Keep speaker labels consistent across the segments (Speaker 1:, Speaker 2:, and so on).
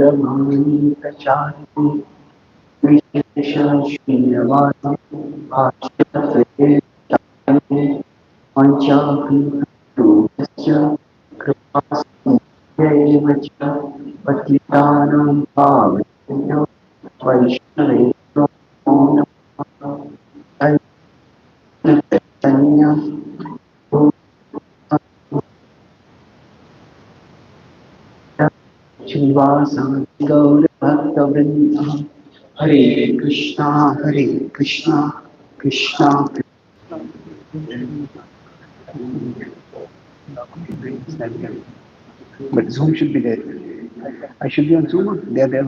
Speaker 1: Gauravani Prachari Vishesha Srinivasi Bhashyate Panchakritasya Kripasya Patitanam Bhavaya Vaishnavaya Chaitanya Srivasa Gaur Bhakta Vrinda Hare Krishna Krishna Krishna. But Zoom should be there. I should be on Zoom. They are there.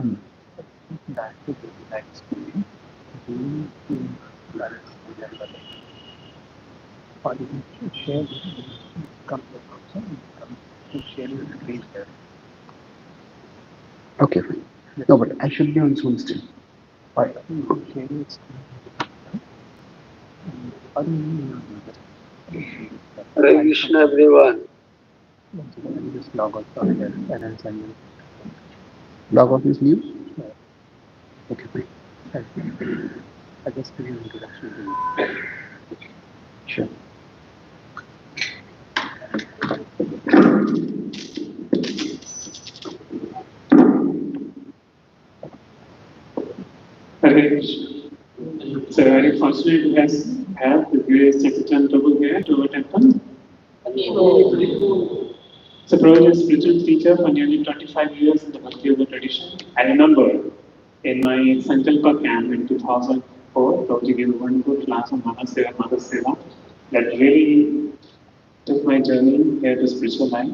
Speaker 1: Okay, fine. No, but I should be on Zoom still. Why?
Speaker 2: Hare Krishna everyone.
Speaker 1: Log out is new? Okay, fine. Sure.
Speaker 3: Hare Krishna. So very fortunate to have the various Chaitanya Prabhu here to our temple. So Prabhu is a spiritual teacher for nearly 25 years in the Bhakti Yoga tradition. I remember in my Sankalpa camp in 2004, Prabhuji gave a wonderful class on Mother Seva that really took my journey here to spiritual life.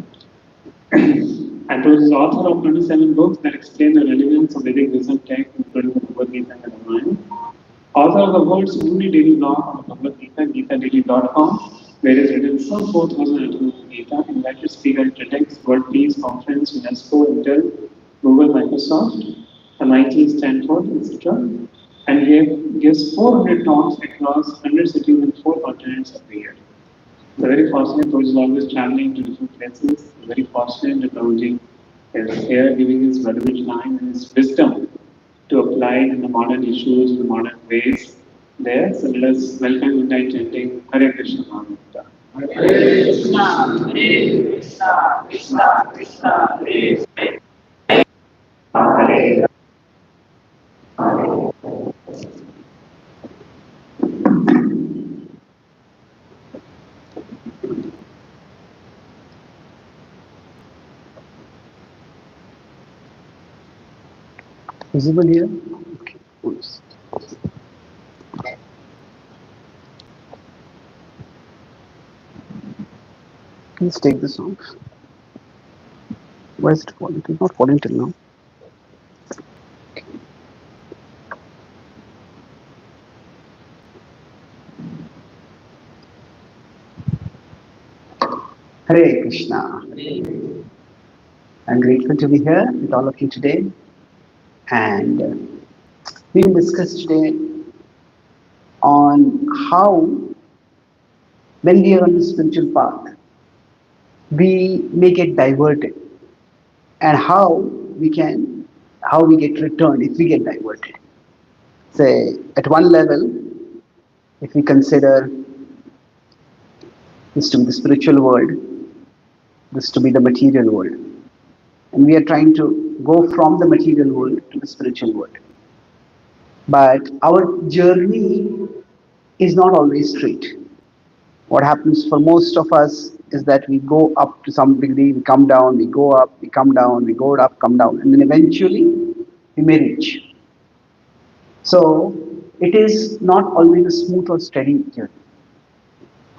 Speaker 3: And Prabhuji is the author of 27 books that explain the relevance of Vedic wisdom text, including the Bhagavad Gita and the Ramayana. Author of the world's only daily blog on the Bhagavad Gita, GitaDaily.com, where is written some 4,000 articles on Gita, invited speaker at TEDx, World Peace Conference, UNESCO, Intel, Google, Microsoft, MIT, Stanford, etc. And gives 400 talks across 100 cities and 4 continents every year. So very fortunate, Prabhuji is always traveling to different places. Very fortunate that Prabhuji is here giving his valuable time and his wisdom to apply in the modern issues, in the modern ways there. So let us welcome you by chanting Hare Krishna Mahamudra.
Speaker 4: Hare Krishna, Hare Krishna, Krishna Krishna, Hare Hare.
Speaker 1: Visible here? Okay. Please take this off. Why is it falling? It's not falling till now. Hare Krishna. I'm grateful to be here with all of you today. And we will discuss today on how, when we are on the spiritual path, we may get diverted, and how we get returned if we get diverted. Say, at one level, if we consider this to be the spiritual world, this to be the material world, and we are trying to go from the material world to the spiritual world. But our journey is not always straight. What happens for most of us is that we go up to some degree, we come down, we go up, we come down, we go up, come down, and then eventually we may reach. So it is not always a smooth or steady journey.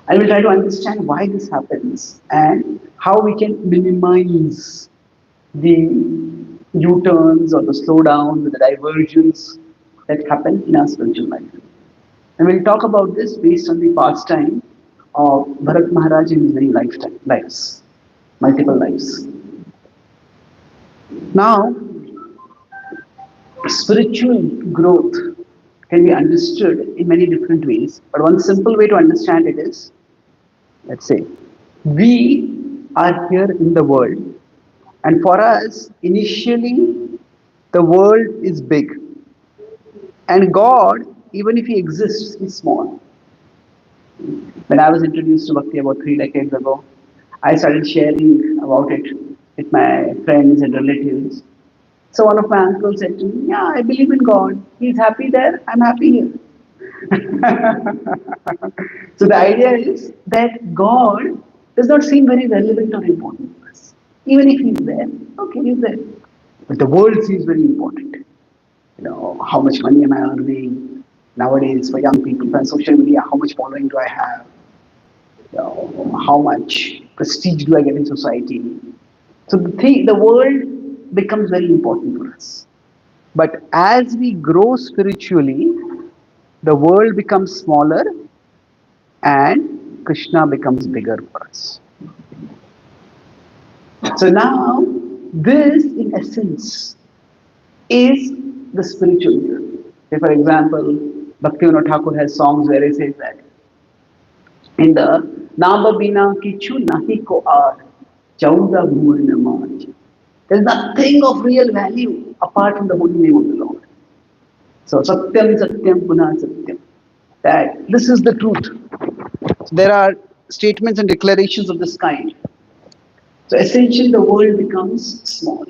Speaker 1: I will try to understand why this happens and how we can minimize the U-turns or the slowdowns or the diversions that happen in our spiritual life. And we'll talk about this based on the pastime of Bharat Maharaj in his many lives, multiple lives. Now, spiritual growth can be understood in many different ways, but one simple way to understand it is, let's say, we are here in the world, and for us, initially, The world is big, and God, even if He exists, is small. When I was introduced to Bhakti about 3 decades ago, I started sharing about it with my friends and relatives. So one of my uncles said to me, "Yeah, I believe in God. He's happy there, I'm happy here." So the idea is that God does not seem very relevant or important to us. Even if He's there, okay, He's there. But the world seems very important. How much money am I earning nowadays for young people for social media? How much following do I have? How much prestige do I get in society? So the world becomes very important for us. But as we grow spiritually, the world becomes smaller and Krishna becomes bigger for us. So now, this in essence is the spiritual world. Say, for example, Bhaktivinoda Thakur has songs where he says that in the Namba Bina Kichu Nahi Ko Aar, Chauda Bhuvan Namaj. There is nothing of real value apart from the holy name of the Lord. So Satyam Satyam Punah Satyam. That this is the truth. So there are statements and declarations of this kind. So essentially the world becomes small.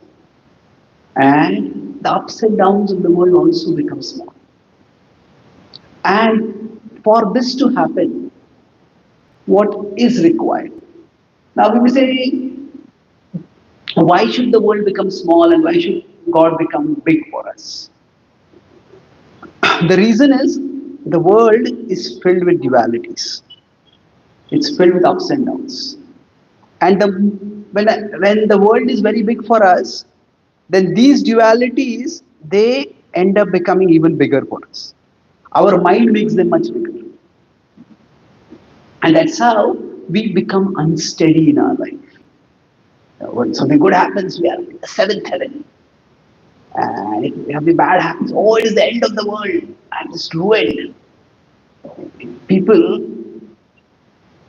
Speaker 1: And the ups and downs of the world also become small. And for this to happen, what is required? Now we may say, why should the world become small and why should God become big for us? The reason is the world is filled with dualities. It's filled with ups and downs. And when the world is very big for us, then these dualities they end up becoming even bigger for us. Our mind makes them much bigger. And that's how we become unsteady in our life. When something good happens, we are in the seventh heaven. And if something bad happens, oh, it is the end of the world. I'm just ruined. People,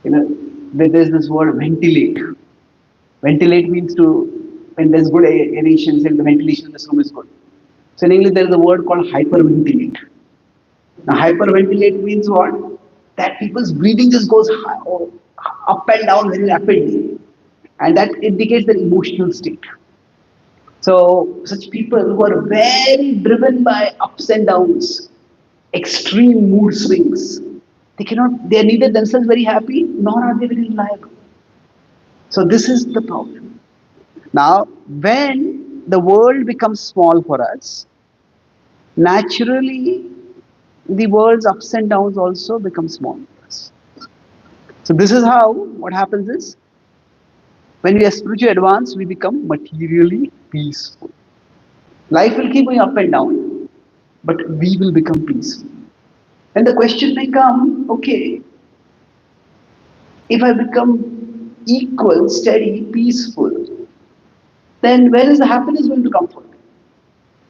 Speaker 1: there's this word ventilate. Ventilate means when there's good aeration, say the ventilation in this room is good. So in English, there is a word called hyperventilate. Now, hyperventilate means what? That people's breathing just goes up and down very rapidly. And that indicates their emotional state. So, such people who are very driven by ups and downs, extreme mood swings, they are neither themselves very happy nor are they very reliable. So, this is the problem. Now, when the world becomes small for us, naturally the world's ups and downs also become small for us. So, this is how what happens is when we are spiritually advanced, we become materially peaceful. Life will keep going up and down, but we will become peaceful. And the question may come, okay, if I become equal, steady, peaceful, then where is the happiness going to come from?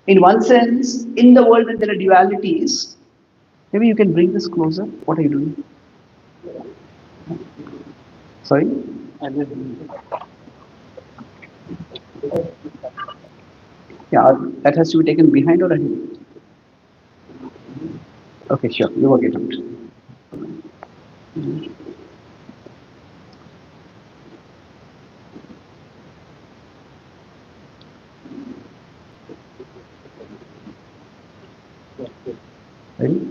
Speaker 1: In one sense, in the world when there are dualities, maybe you can bring this closer. What are you doing? Sorry? Yeah, that has to be taken behind or ahead? Okay, sure. You work it out. Right?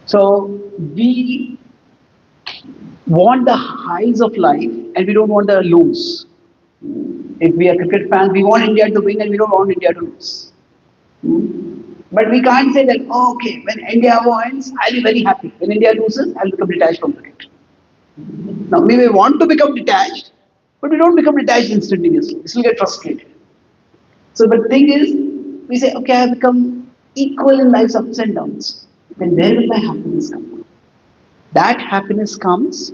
Speaker 1: So we want the highs of life and we don't want the lows. If we are cricket fans, we want India to win and we don't want India to lose. But we can't say that, oh, okay, when India wins, I'll be very happy. When India loses, I'll become detached from cricket. Now, we may want to become detached, but we don't become detached instantaneously. We still get frustrated. So, but the thing is, we say, okay, I have become equal in life's ups and downs. Then where will my happiness come from? That happiness comes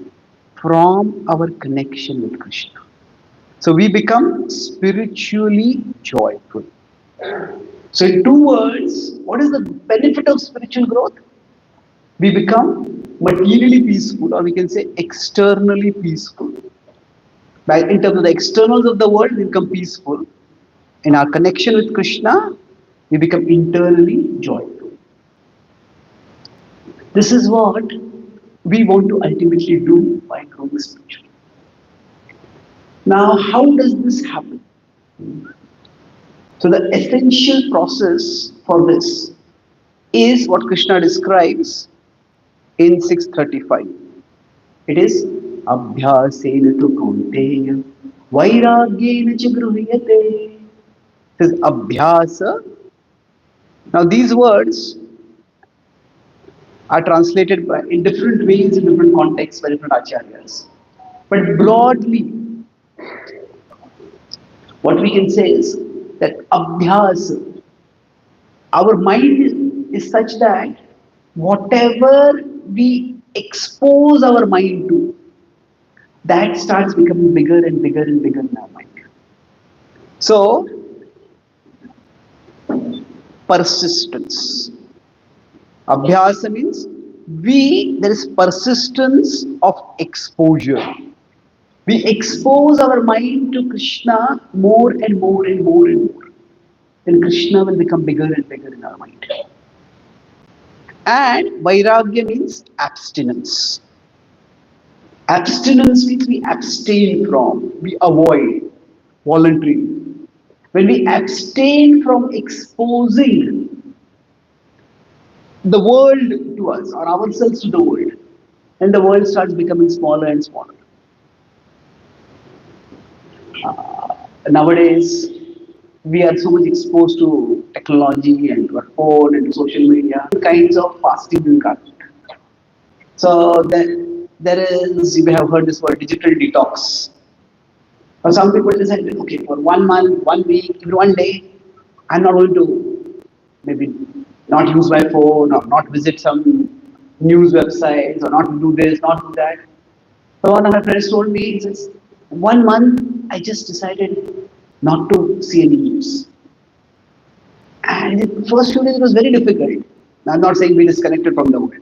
Speaker 1: from our connection with Krishna. So we become spiritually joyful. So in two words, what is the benefit of spiritual growth? We become materially peaceful, or we can say externally peaceful. By in terms of the externals of the world, we become peaceful. In our connection with Krishna, we become internally joyful. This is what we want to ultimately do by growing spiritually. Now, how does this happen? So, the essential process for this is what Krishna describes in 635. It is Abhyasena tu kaunteya vairagyena cha gruhyate. It is Abhyasa. Now, these words are translated in different ways, in different contexts by different acharyas. But broadly, what we can say is that abhyas, our mind is such that whatever we expose our mind to, that starts becoming bigger and bigger and bigger in our mind. So, persistence. Abhyasa means there is persistence of exposure. We expose our mind to Krishna more and more and more and more. Then Krishna will become bigger and bigger in our mind. And Vairagya means abstinence. Abstinence means we abstain from, we avoid voluntarily. When we abstain from exposing the world to us or ourselves to the world, then the world starts becoming smaller and smaller. Nowadays, we are so much exposed to technology and to our phone and to social media, kinds of fasting and content. So there is, you may have heard this word, digital detox. Or some people decide, okay, for 1 month, 1 week, even 1 day, I'm not going to maybe not use my phone or not visit some news websites or not do this, not do that. So one of my friends told me, he says, 1 month I just decided not to see any news. And the first few days it was very difficult. Now, I'm not saying be disconnected from the world.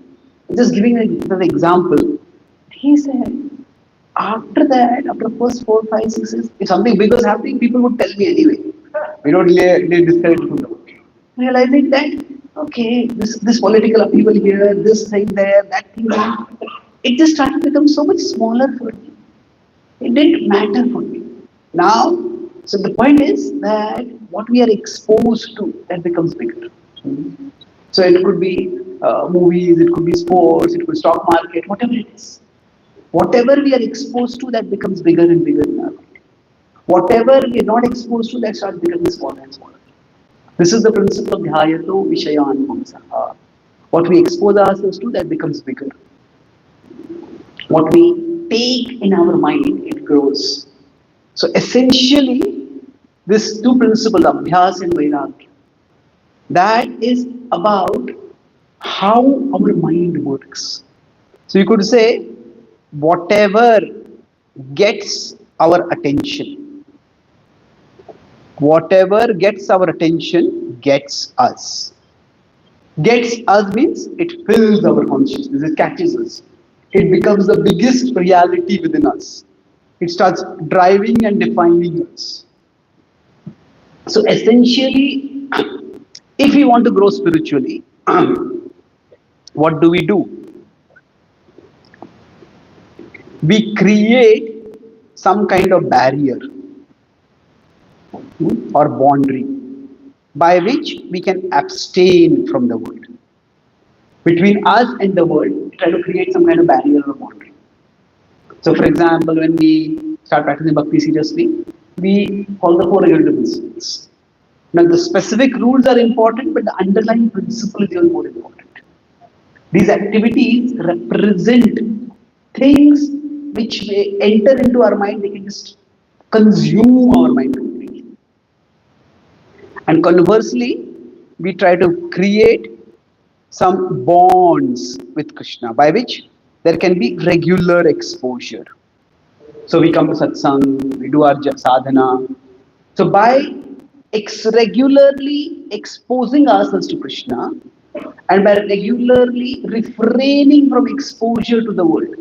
Speaker 1: I'm just giving an example. He said, after that, after the first 4, 5, 6 years, if something big was happening, people would tell me anyway. We don't live disconnected from the world. Realizing that, okay, this political upheaval here, this thing there, that thing there, it just started to become so much smaller for me. It didn't matter for me. Now, so the point is that what we are exposed to, that becomes bigger. So it could be movies, it could be sports, it could be stock market, whatever it is. Whatever we are exposed to, that becomes bigger and bigger in our mind. Whatever we are not exposed to, that starts becoming smaller and smaller. This is the principle of dhyayato vishayan pumsaha. What we expose ourselves to, that becomes bigger. What we take in our mind, it grows. So essentially, these two principles, abhyas and vairagya, that is about how our mind works. So you could say, whatever gets our attention, whatever gets our attention gets us. Gets us means it fills our consciousness, it catches us. It becomes the biggest reality within us. It starts driving and defining us. So essentially, if we want to grow spiritually, what do? We create some kind of barrier or boundary by which we can abstain from the world. Between us and the world, we try to create some kind of barrier or boundary. So, for example, when we start practicing bhakti seriously, we follow the four regulative principles. Now, the specific rules are important, but the underlying principle is even more important. These activities represent things which may enter into our mind, they can just consume our mind completely. And conversely, we try to create some bonds with Krishna by which there can be regular exposure. So we come to satsang, we do our sadhana. So by regularly exposing ourselves to Krishna and by regularly refraining from exposure to the world,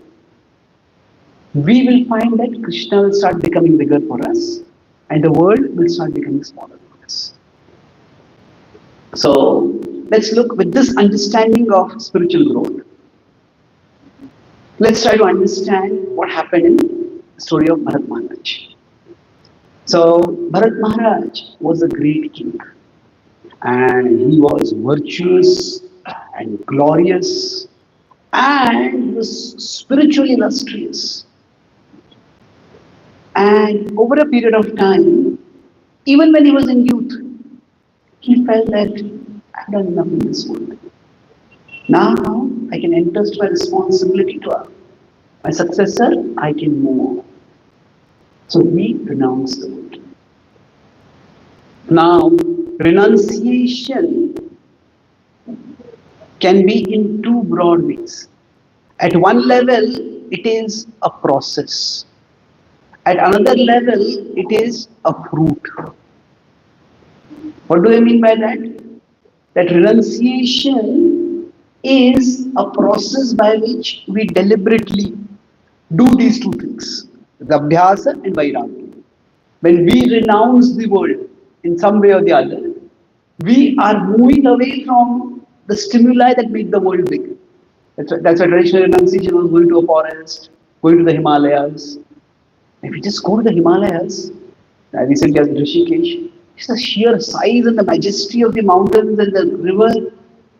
Speaker 1: we will find that Krishna will start becoming bigger for us and the world will start becoming smaller. us. So let's look with this understanding of spiritual growth. Let's try to understand what happened in the story of Bharat Maharaj. So Bharat Maharaj was a great king, and he was virtuous and glorious, and he was spiritually illustrious. And over a period of time, even when he was in youth, he felt that I've done enough in this world. Now I can entrust my responsibility to my successor, I can move on. So he renounced the world. Now, renunciation can be in two broad ways. At one level, it is a process. At another level, it is a fruit. What do I mean by that? That renunciation is a process by which we deliberately do these two things, the abhyasa and vairagya. When we renounce the world in some way or the other, we are moving away from the stimuli that make the world big. That's why traditional renunciation was going to a forest, going to the Himalayas. If you just go to the Himalayas, I recently was in Rishikesh, it's the sheer size and the majesty of the mountains and the river.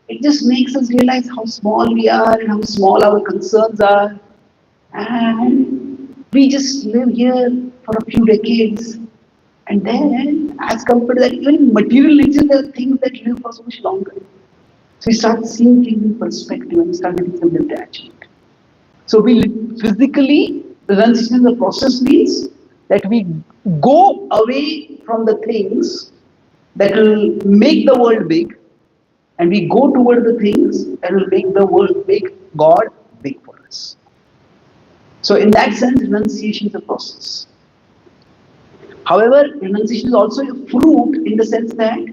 Speaker 1: It just makes us realize how small we are and how small our concerns are. And we just live here for a few decades. And then, as compared to that, even in material nature, there are things that live for so much longer. So we start seeing things in perspective and start getting some detachment. So we physically, the renunciation of the process means that we go away from the things that will make the world big, and we go toward the things that will make the world big, God big for us. So in that sense, renunciation is a process. However, renunciation is also a fruit in the sense that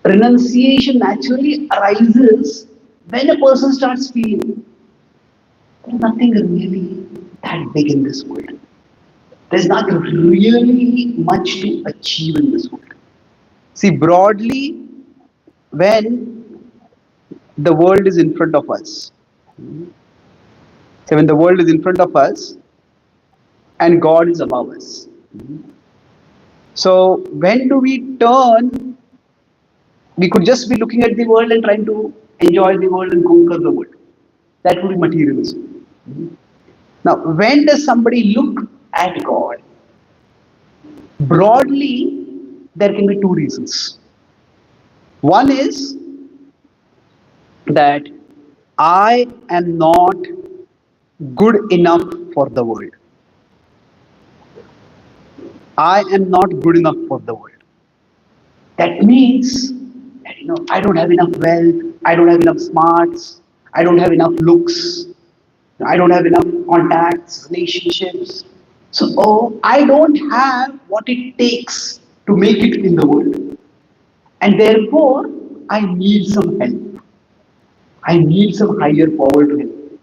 Speaker 1: renunciation naturally arises when a person starts feeling there's nothing really that big in this world. There's not really much to achieve in this world. See, broadly, when the world is in front of us, so when the world is in front of us and God is above us. So when do we turn? We could just be looking at the world and trying to enjoy the world and conquer the world. That would be materialism. Now, when does somebody look at God? Broadly, there can be two reasons. One is that I am not good enough for the world. I am not good enough for the world. That means that, I don't have enough wealth, I don't have enough smarts, I don't have enough looks, I don't have enough contacts, relationships. So, I don't have what it takes to make it in the world. And therefore, I need some help. I need some higher power to help.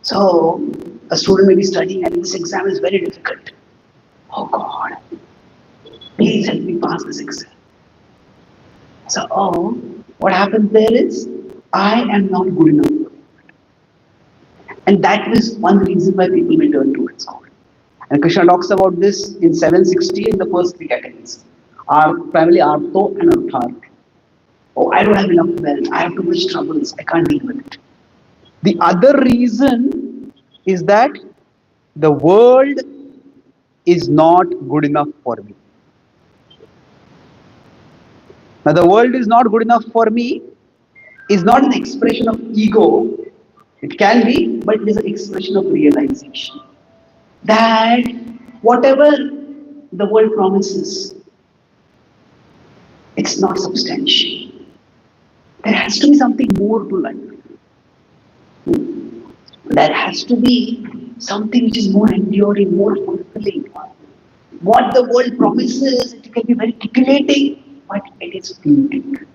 Speaker 1: So, a student may be studying and this exam is very difficult. Oh God, please help me pass this exam. So, what happens there is, I am not good enough. And that is one reason why people may turn towards God. And Krishna talks about this in 760 in the first three categories. Are primarily Artho and Artharth. Oh, I don't have enough wealth. I have too much troubles. I can't deal with it. The other reason is that the world is not good enough for me. Now, the world is not good enough for me is not an expression of ego. It can be, but it is an expression of realization that whatever the world promises, it's not substantial. There has to be something more to life. There has to be something which is more enduring, more fulfilling. What the world promises, it can be very titillating, but it is fleeting.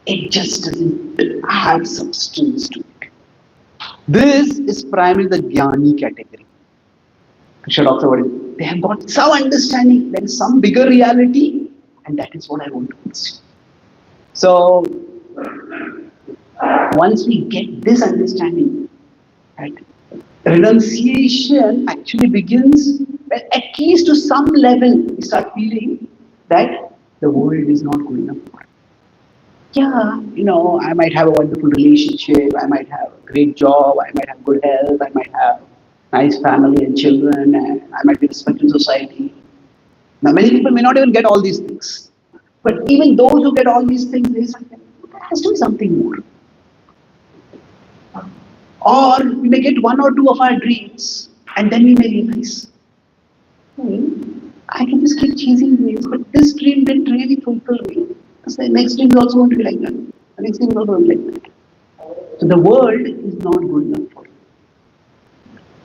Speaker 1: It just doesn't have substance to it. This is primarily the Jnani category. Krishna talks about it. They have got some understanding. There is some bigger reality, and that is what I want to pursue. So once we get this understanding, right, renunciation actually begins when at least to some level we start feeling that the world is not good enough for us. Yeah, I might have a wonderful relationship, I might have a great job, I might have good health, I might have nice family and children, and I might be respected in society. Now, many people may not even get all these things. But even those who get all these things, there has to be something more. Or we may get one or two of our dreams, and then we may realize, I can just keep chasing dreams, but this dream didn't really fulfill me. So the next dream is also going to be like that. The next dream is also going to be like that. So the world is not good enough for you.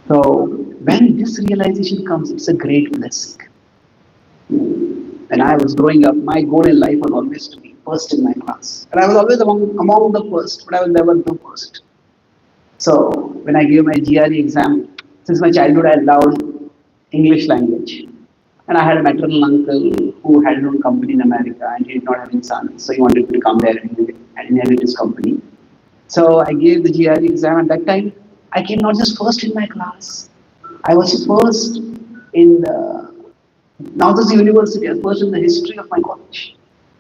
Speaker 1: So when this realization comes, it's a great blessing. When I was growing up, my goal in life was always to be first in my class. And I was always among the first, but I was never the first. So when I gave my GRE exam, since my childhood I loved English language. And I had a maternal uncle who had his own company in America and he did not have any sons. So he wanted to come there and inherit his company. So I gave the GRE exam. At that time, I came not just first in my class. I was first in the, not just the university, I was first in the history of my college.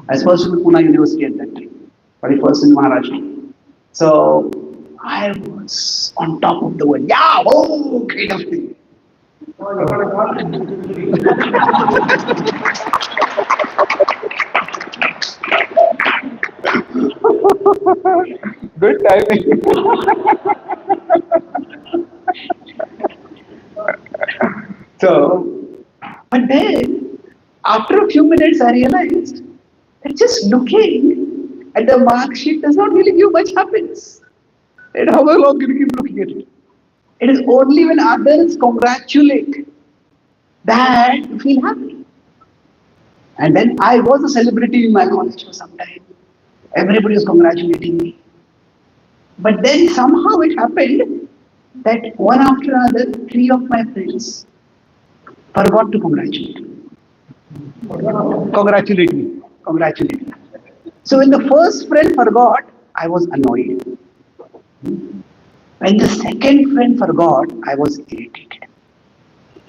Speaker 1: I was first in the Pune University at that time, but first in Maharashtra. So I was on top of the world. Yeah, oh, kind of thing. Good timing. So, but then after a few minutes, I realized that just looking at the mark sheet does not really give much happiness. And how long can you keep looking at it? It is only when others congratulate that you feel happy. And then I was a celebrity in my college for some time. Everybody was congratulating me. But then somehow it happened that one after another, three of my friends forgot to congratulate me. Congratulate me. Congratulate me. So when the first friend forgot, I was annoyed. When the second friend forgot, I was irritated.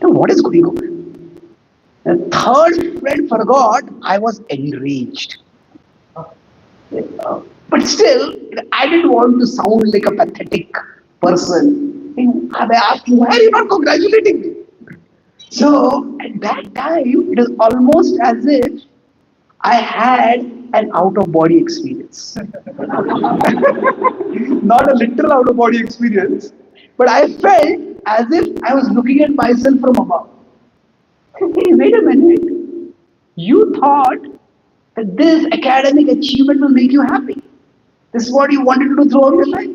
Speaker 1: What is going on? The third friend forgot, I was enraged. But still, I didn't want to sound like a pathetic person. They asked me, why are you not congratulating me? So at that time, it was almost as if I had an out of body experience. Not a literal out of body experience, but I felt as if I was looking at myself from above. Hey, wait a minute. You thought that this academic achievement will make you happy. This is what you wanted to do throughout your life.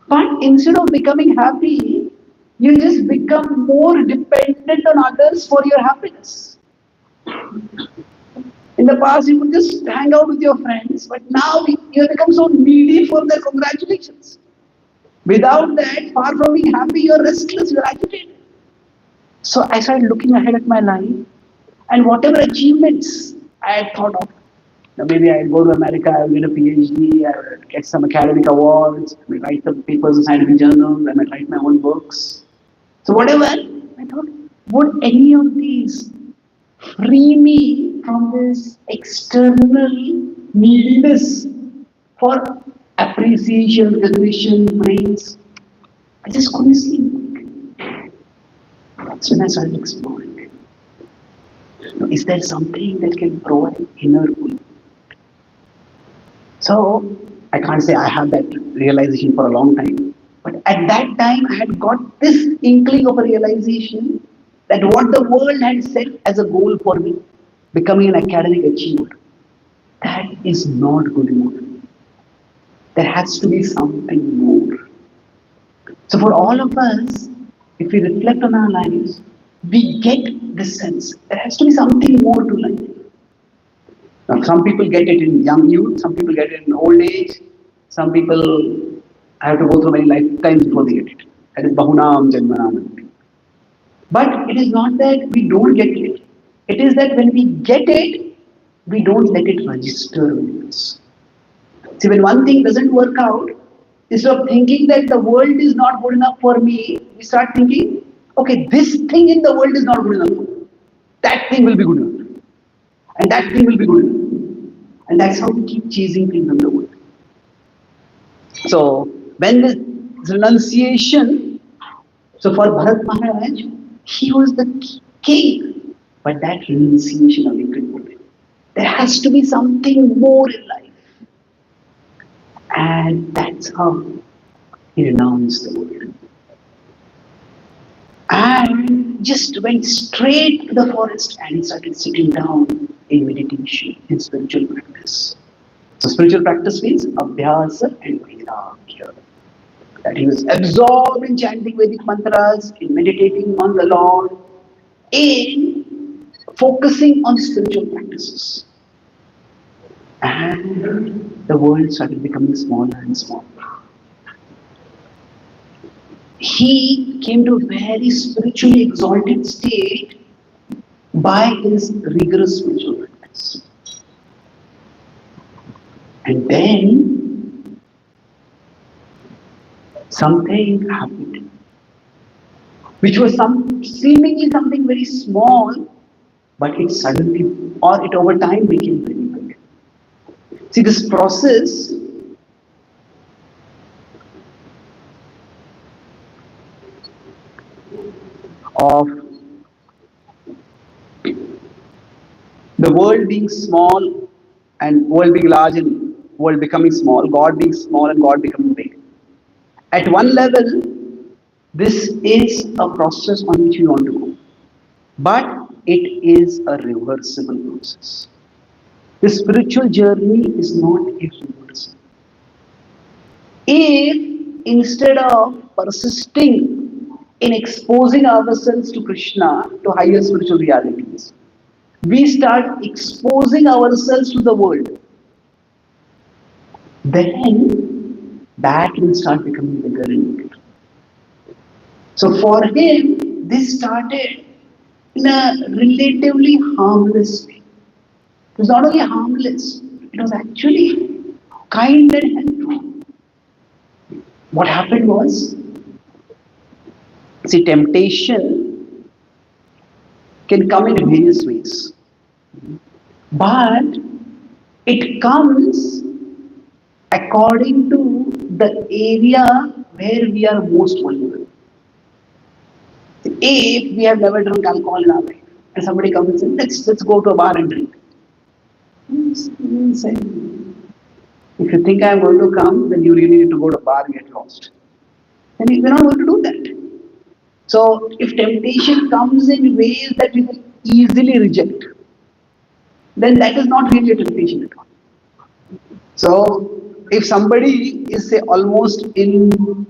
Speaker 1: But instead of becoming happy, you just become more dependent on others for your happiness. In the past, you could just hang out with your friends, but now you have become so needy for their congratulations. Without that, far from being happy, you're restless, you're agitated. So I started looking ahead at my life, and whatever achievements I had thought of, maybe I'd go to America, I would get a PhD, I would get some academic awards, I might write some papers in scientific journals, I might write my own books. So whatever, I thought, would any of these free me from this external neediness for appreciation, recognition, praise? I just couldn't sleep. That's when I started exploring. Is there something that can provide inner fulfillment? So I can't say I have that realization for a long time. But at that time, I had got this inkling of a realization that what the world had set as a goal for me, becoming an academic achiever, that is not good enough. There has to be something more. So for all of us, if we reflect on our lives, we get this sense there has to be something more to life. Now, some people get it in young youth, some people get it in old age, some people have to go through many lifetimes before they get it. That is Bahunam Janmanam. But it is not that we don't get it. It is that when we get it, we don't let it register with us. See, when one thing doesn't work out, instead of thinking that the world is not good enough for me, we start thinking, okay, this thing in the world is not good enough. That thing will be good enough. And that thing will be good enough. And that's how we keep chasing things in the world. So, when this renunciation, so for Bharat Maharaj, he was the king. But that renunciation awakened him. There has to be something more in life. And that's how he renounced the world. And just went straight to the forest and started sitting down in meditation, in spiritual practice. So spiritual practice means abhyasa and vairagya. That he was absorbed in chanting Vedic mantras, in meditating on the Lord, in focusing on spiritual practices. And the world started becoming smaller and smaller. He came to a very spiritually exalted state by his rigorous spiritual practice. And then something happened, which was seemingly something very small, but it suddenly, or it over time became very big. See, this process of the world being small and world being large and world becoming small, God being small and God becoming big. At one level, this is a process on which we want to go. But it is a reversible process. The spiritual journey is not irreversible. If instead of persisting in exposing ourselves to Krishna, to higher spiritual realities, we start exposing ourselves to the world, then that will start becoming bigger and bigger. So for him, this started in a relatively harmless way. It was not only harmless, it was actually kind and helpful. What happened was, see, temptation can come in various ways, but it comes according to the area where we are most vulnerable. If we have never drunk alcohol in our life, and somebody comes and says, let's go to a bar and drink. Say, if you think I am going to come, then you really need to go to a bar and get lost. And we're not going to do that. So if temptation comes in ways that we will easily reject, then that is not really a temptation at all. So if somebody is say almost in,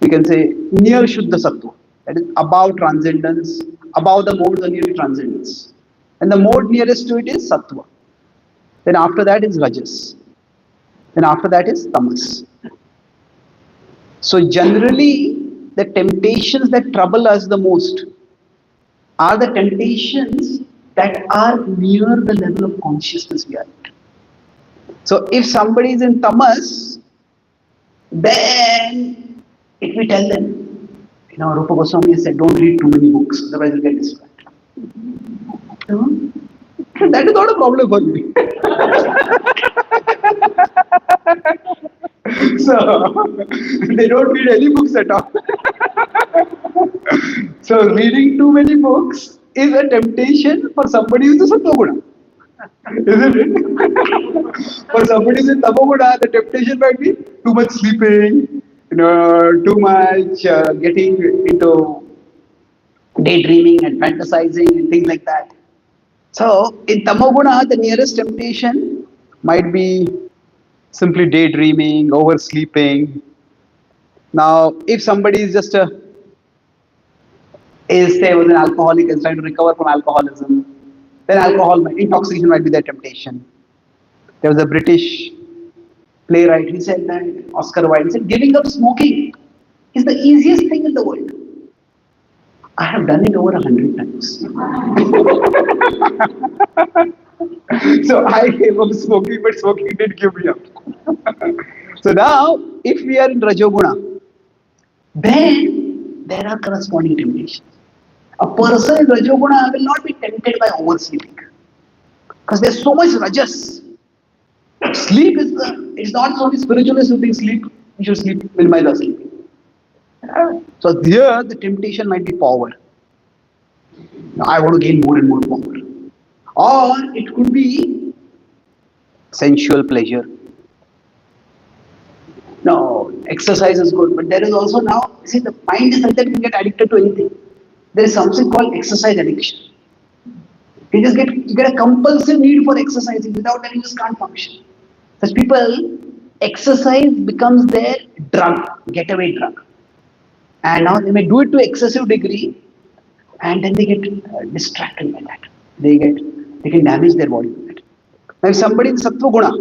Speaker 1: we can say near Shuddha Sattva, that is above transcendence, above the modes of near transcendence. And the mode nearest to it is Sattva. Then after that is Rajas. Then after that is Tamas. So generally the temptations that trouble us the most are the temptations that are near the level of consciousness we are at. So if somebody is in tamas, then if we tell them, Rupa Goswami has said, don't read too many books, otherwise you'll get distracted. That is not a problem for me. So they don't read any books at all. So reading too many books is a temptation for somebody who is a Sattva, isn't it? For somebody who is in Tamoguna, the temptation might be too much sleeping, too much getting into daydreaming and fantasizing and things like that. So in Tamoguna, the nearest temptation might be simply daydreaming, oversleeping. Now, if somebody is just is say was an alcoholic and trying to recover from alcoholism, then intoxication might be their temptation. There was a British playwright, he said that, Oscar Wilde, he said, giving up smoking is the easiest thing in the world. I have done it over 100 times. So I gave up smoking, but smoking did give me up. So now, if we are in Rajoguna, then there are corresponding temptations. A person in Rajoguna will not be tempted by oversleeping because there's so much Rajas. Sleep is it's not only spiritually soothing sleep, you should sleep, minimize the sleep. So there the temptation might be power. Now, I want to gain more and more power. Or it could be sensual pleasure. No, exercise is good, but there is also now, see, the mind is like that, you get addicted to anything. There is something called exercise addiction. You get a compulsive need for exercising. Without that, you just can't function. Such people, exercise becomes their drug, getaway drug. And now they may do it to excessive degree, and then they get distracted by that. They can damage their body with it. Now, if somebody in Sattva Guna,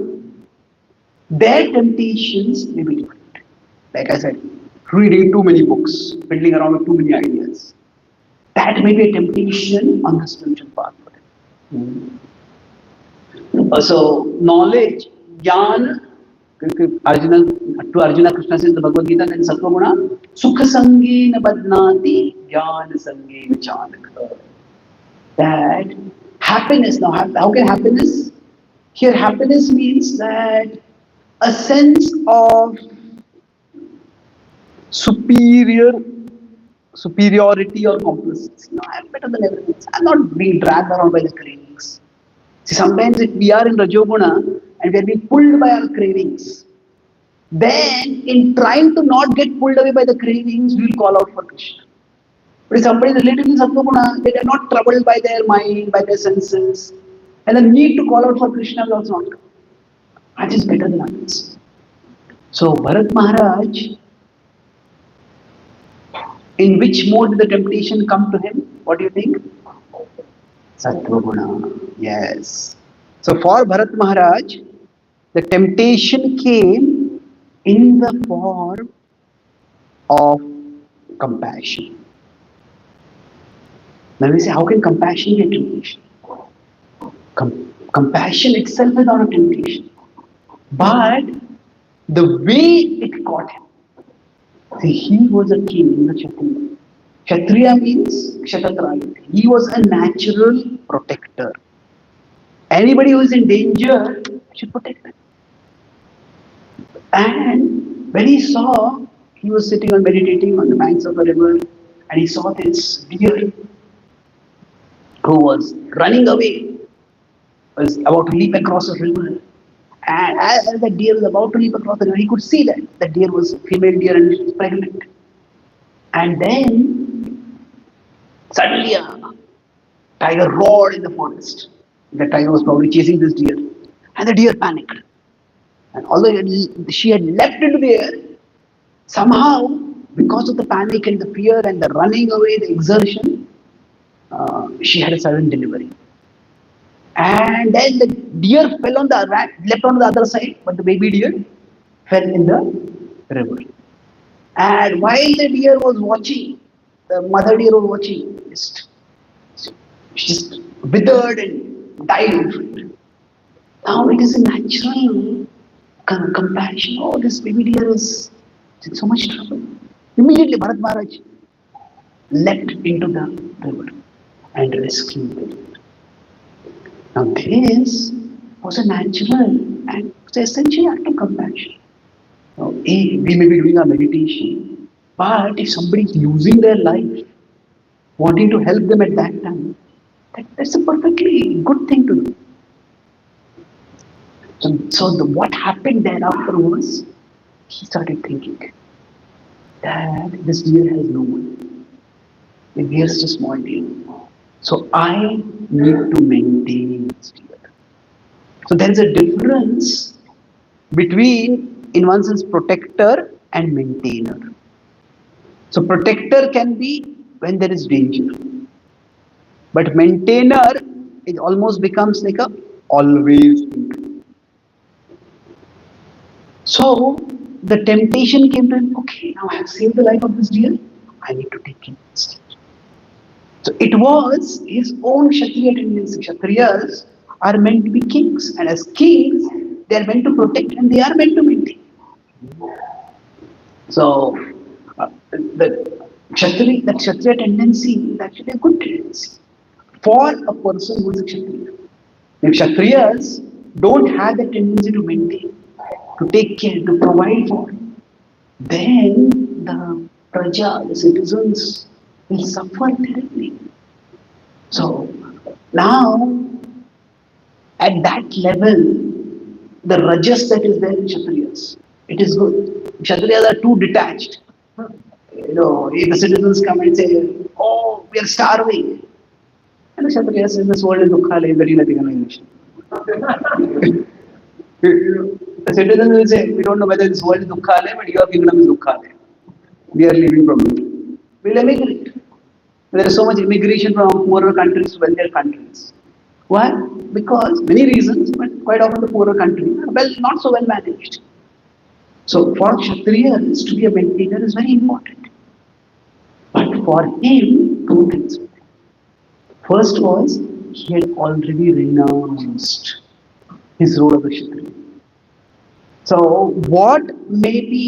Speaker 1: their temptations may be different. Like I said, reading too many books, fiddling around with too many ideas. That may be a temptation on the spiritual path for them. So, knowledge, jnana, Arjuna, to Arjuna, Krishna says in the Bhagavad Gita, then Sattva Guna, Sukha Sangena Badnati, Jnana Sangena Chanaka. That happiness, now, how can happiness? Here, happiness means that a sense of superior superiority or complacency. No, I'm better than everyone else. I'm not being dragged around by the cravings. See, sometimes if we are in Rajoguna and we are being pulled by our cravings, then in trying to not get pulled away by the cravings, we will call out for Krishna. But if somebody is relatively Sattva-guna, they are not troubled by their mind, by their senses, and the need to call out for Krishna will also not come. That is better than others. So Bharat Maharaj, in which mode did the temptation come to him? What do you think? Sattva Guna. Yes. So for Bharat Maharaj, the temptation came in the form of compassion. Now we say, how can compassion be a temptation? Compassion itself is not a temptation. But the way it caught him. See, he was a king in the Kshatriya. Kshatriya means Kshatraya. He was a natural protector. Anybody who is in danger should protect them. And when he saw, he was sitting and meditating on the banks of a river, and he saw this deer who was running away, was about to leap across a river. And as the deer was about to leap across the river, he could see that the deer was a female deer and she was pregnant. And then suddenly a tiger roared in the forest. The tiger was probably chasing this deer, and the deer panicked. And although she had leapt into the air, somehow, because of the panic and the fear and the running away, the exertion, she had a sudden delivery. And then the deer fell on the leapt on the other side, but the baby deer fell in the river. And while the deer was watching, the mother deer was watching, she just withered and died in front. Now it is a natural compassion. Oh, this baby deer is in so much trouble. Immediately Bharat Maharaj leapt into the river and rescued it. Now this was a natural and it's essential act of compassion. Now, we may be doing our meditation, but if somebody is losing their life, wanting to help them at that time, that's a perfectly good thing to do. So what happened thereafter was, he started thinking that this deer has no one. The deer is just small deer. So I need to maintain this deer. So there is a difference between, in one sense, protector and maintainer. So protector can be when there is danger. But maintainer, it almost becomes like a always. So the temptation came to him, okay, now I have saved the life of this deer, I need to take care of this deer. So it was his own Kshatriya tendency. Kshatriyas are meant to be kings, and as kings, they are meant to protect and they are meant to maintain. So that Kshatriya tendency is actually a good tendency for a person who is a Kshatriya. If Kshatriyas don't have the tendency to maintain, to take care, to provide for, then the praja, the citizens, will suffer terribly. So now, at that level, the rajas that is there in Kshatriyas, it is good. Kshatriyas are too detached. If the citizens come and say, "Oh, we are starving," and the Kshatriyas says, "This world is dukkha, there is nothing in The citizens will say, "We don't know whether this world is dukkha, but your kingdom is dukkha. We are living from it. We'll emigrate." There is so much immigration from poorer countries to wealthier countries. Why? Because many reasons, but quite often the poorer countries are not so well managed. So for Kshatriyas to be a maintainer is very important. But for him, two things. First was he had already renounced his role of a Kshatriya. So what may be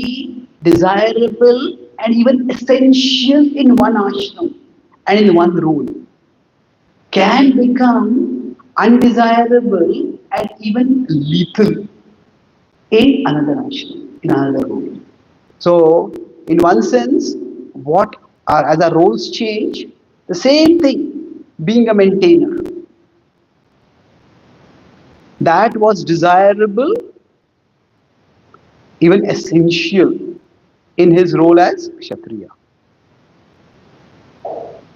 Speaker 1: desirable and even essential in one ashram and in one role can become undesirable and even lethal in another ashram, in another role. So, in one sense, what are as our roles change, the same thing, being a maintainer, that was desirable, even essential in his role as Kshatriya.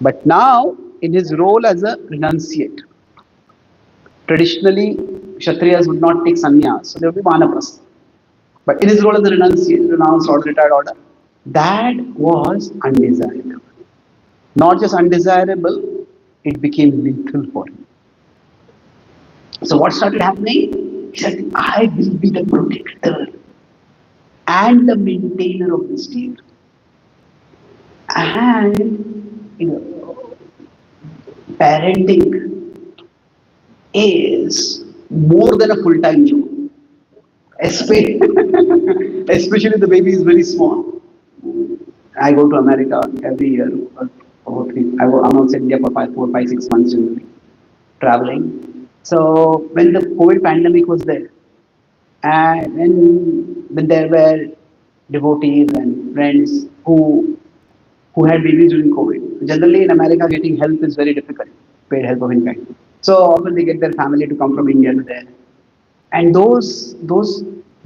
Speaker 1: But now, in his role as a renunciate, traditionally, Kshatriyas would not take sannyas, so there would be vanaprastha. But in his role as a renunciate, renounced order, retired order, that was undesirable. Not just undesirable, it became lethal for him. So what started happening? He said, I will be the protector and the maintainer of the state. And parenting is more than a full-time job. Especially, especially the baby is very small. I go to America every year. I'm outside India for 4, 5, 6 months generally, traveling. So when the COVID pandemic was there, and when there were devotees and friends who had babies during COVID. Generally in America, getting help is very difficult, paid help of any kind. So often they get their family to come from India to there. And those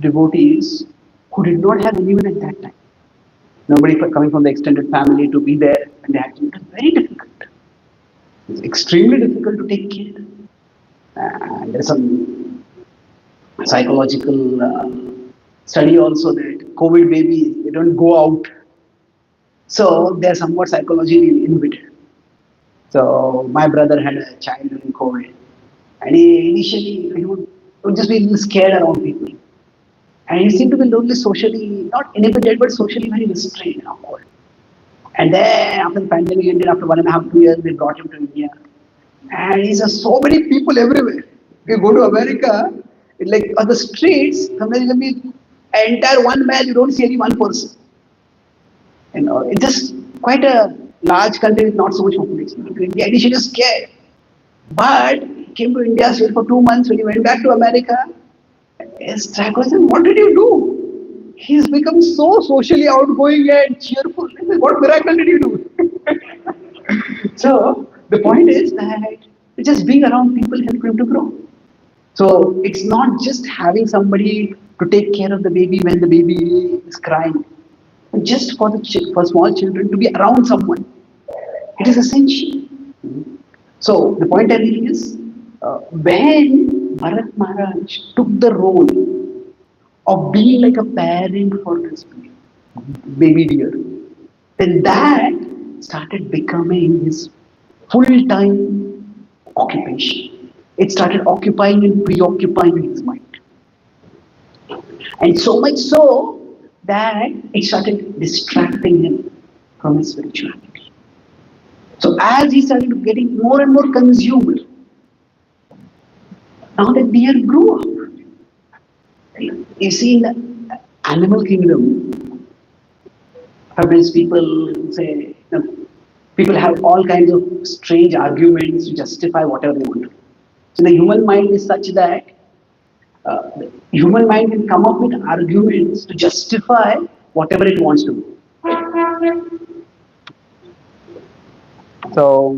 Speaker 1: devotees who did not have anyone at that time, nobody coming from the extended family to be there, and they had to, it was very difficult. It's extremely difficult to take care. And there's some psychological study also that COVID babies they don't go out, so they're somewhat psychologically inhibited. So my brother had a child during COVID, and he initially he would just be a little scared around people, and he seemed to be lonely socially, not inhibited, but socially very restrained and awkward. And then after the pandemic ended, after 1.5, 2 years, they brought him to India, and he saw so many people everywhere. You go to America, it's like on the streets, sometimes you can be an entire 1 mile, you don't see any one person. It's just quite a large country with not so much population. India initially was scared, but he came to India, stayed for 2 months. When he went back to America, his track was, "What did you do? He's become so socially outgoing and cheerful. I said, what miracle did you do?" So the point is that just being around people help him to grow. So it's not just having somebody to take care of the baby when the baby is crying. Just for for small children to be around someone, it is essential. So the point I mean is, when Bharat Maharaj took the role of being like a parent for this baby deer, then that started becoming his full-time occupation. It started occupying and preoccupying his mind. And so much so that it started distracting him from his spirituality. So as he started getting more and more consumed, now the deer grew up. You see, in the animal kingdom, sometimes people say, people have all kinds of strange arguments to justify whatever they want to do. So the human mind is such that the human mind can come up with arguments to justify whatever it wants to do. So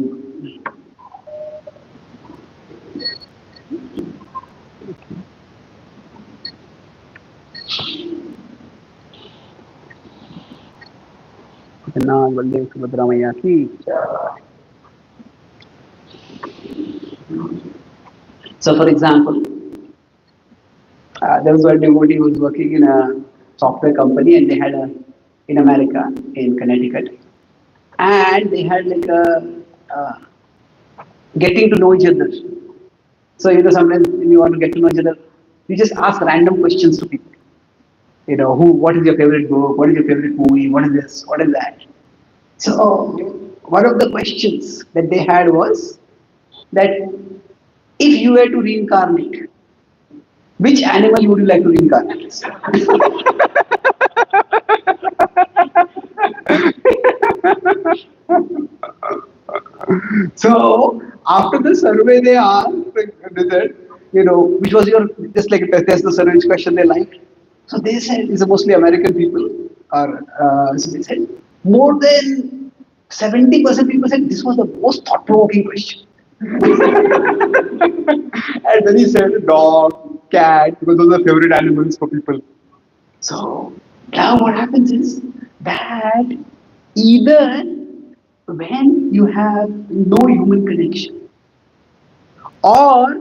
Speaker 1: Jagannath Baldev Subhadra मैया की So, for example, there was a devotee who was working in a software company, and they had a in America, in Connecticut, and they had like a getting to know each other. So, sometimes when you want to get to know each other, you just ask random questions to people. What is your favorite book? What is your favorite movie? What is this? What is that? So, one of the questions that they had was that if you were to reincarnate, which animal would you like to reincarnate? So after the survey, they asked, they said, which was your just like that's the survey question they liked. So they said it's mostly American people, or so they said more than 70% people said this was the most thought-provoking question. And then he said dog, cat, because those are favorite animals for people. So now what happens is that either when you have no human connection, or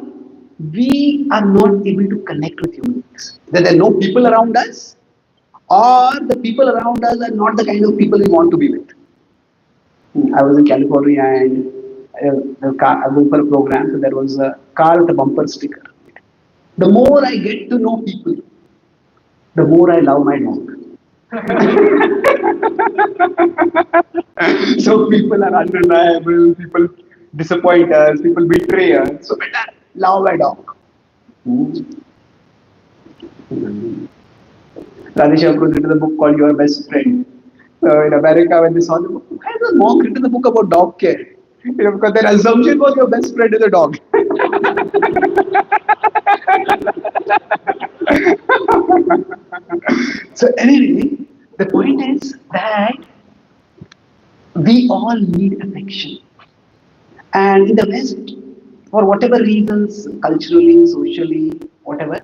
Speaker 1: we are not able to connect with human beings, that there are no people around us, or the people around us are not the kind of people we want to be with. I was in California, and I went for a program, so there was a car with a bumper sticker. The more I get to know people, the more I love my dog. So people are unreliable, people disappoint us, people betray us. So better love my dog. Radhesham wrote written a book called Your Best Friend. So in America, when they saw the book, why has a monk written a book about dog care? Because their assumption was your best friend is a dog. So anyway, the point is that we all need affection. And in the West, for whatever reasons, culturally, socially, whatever,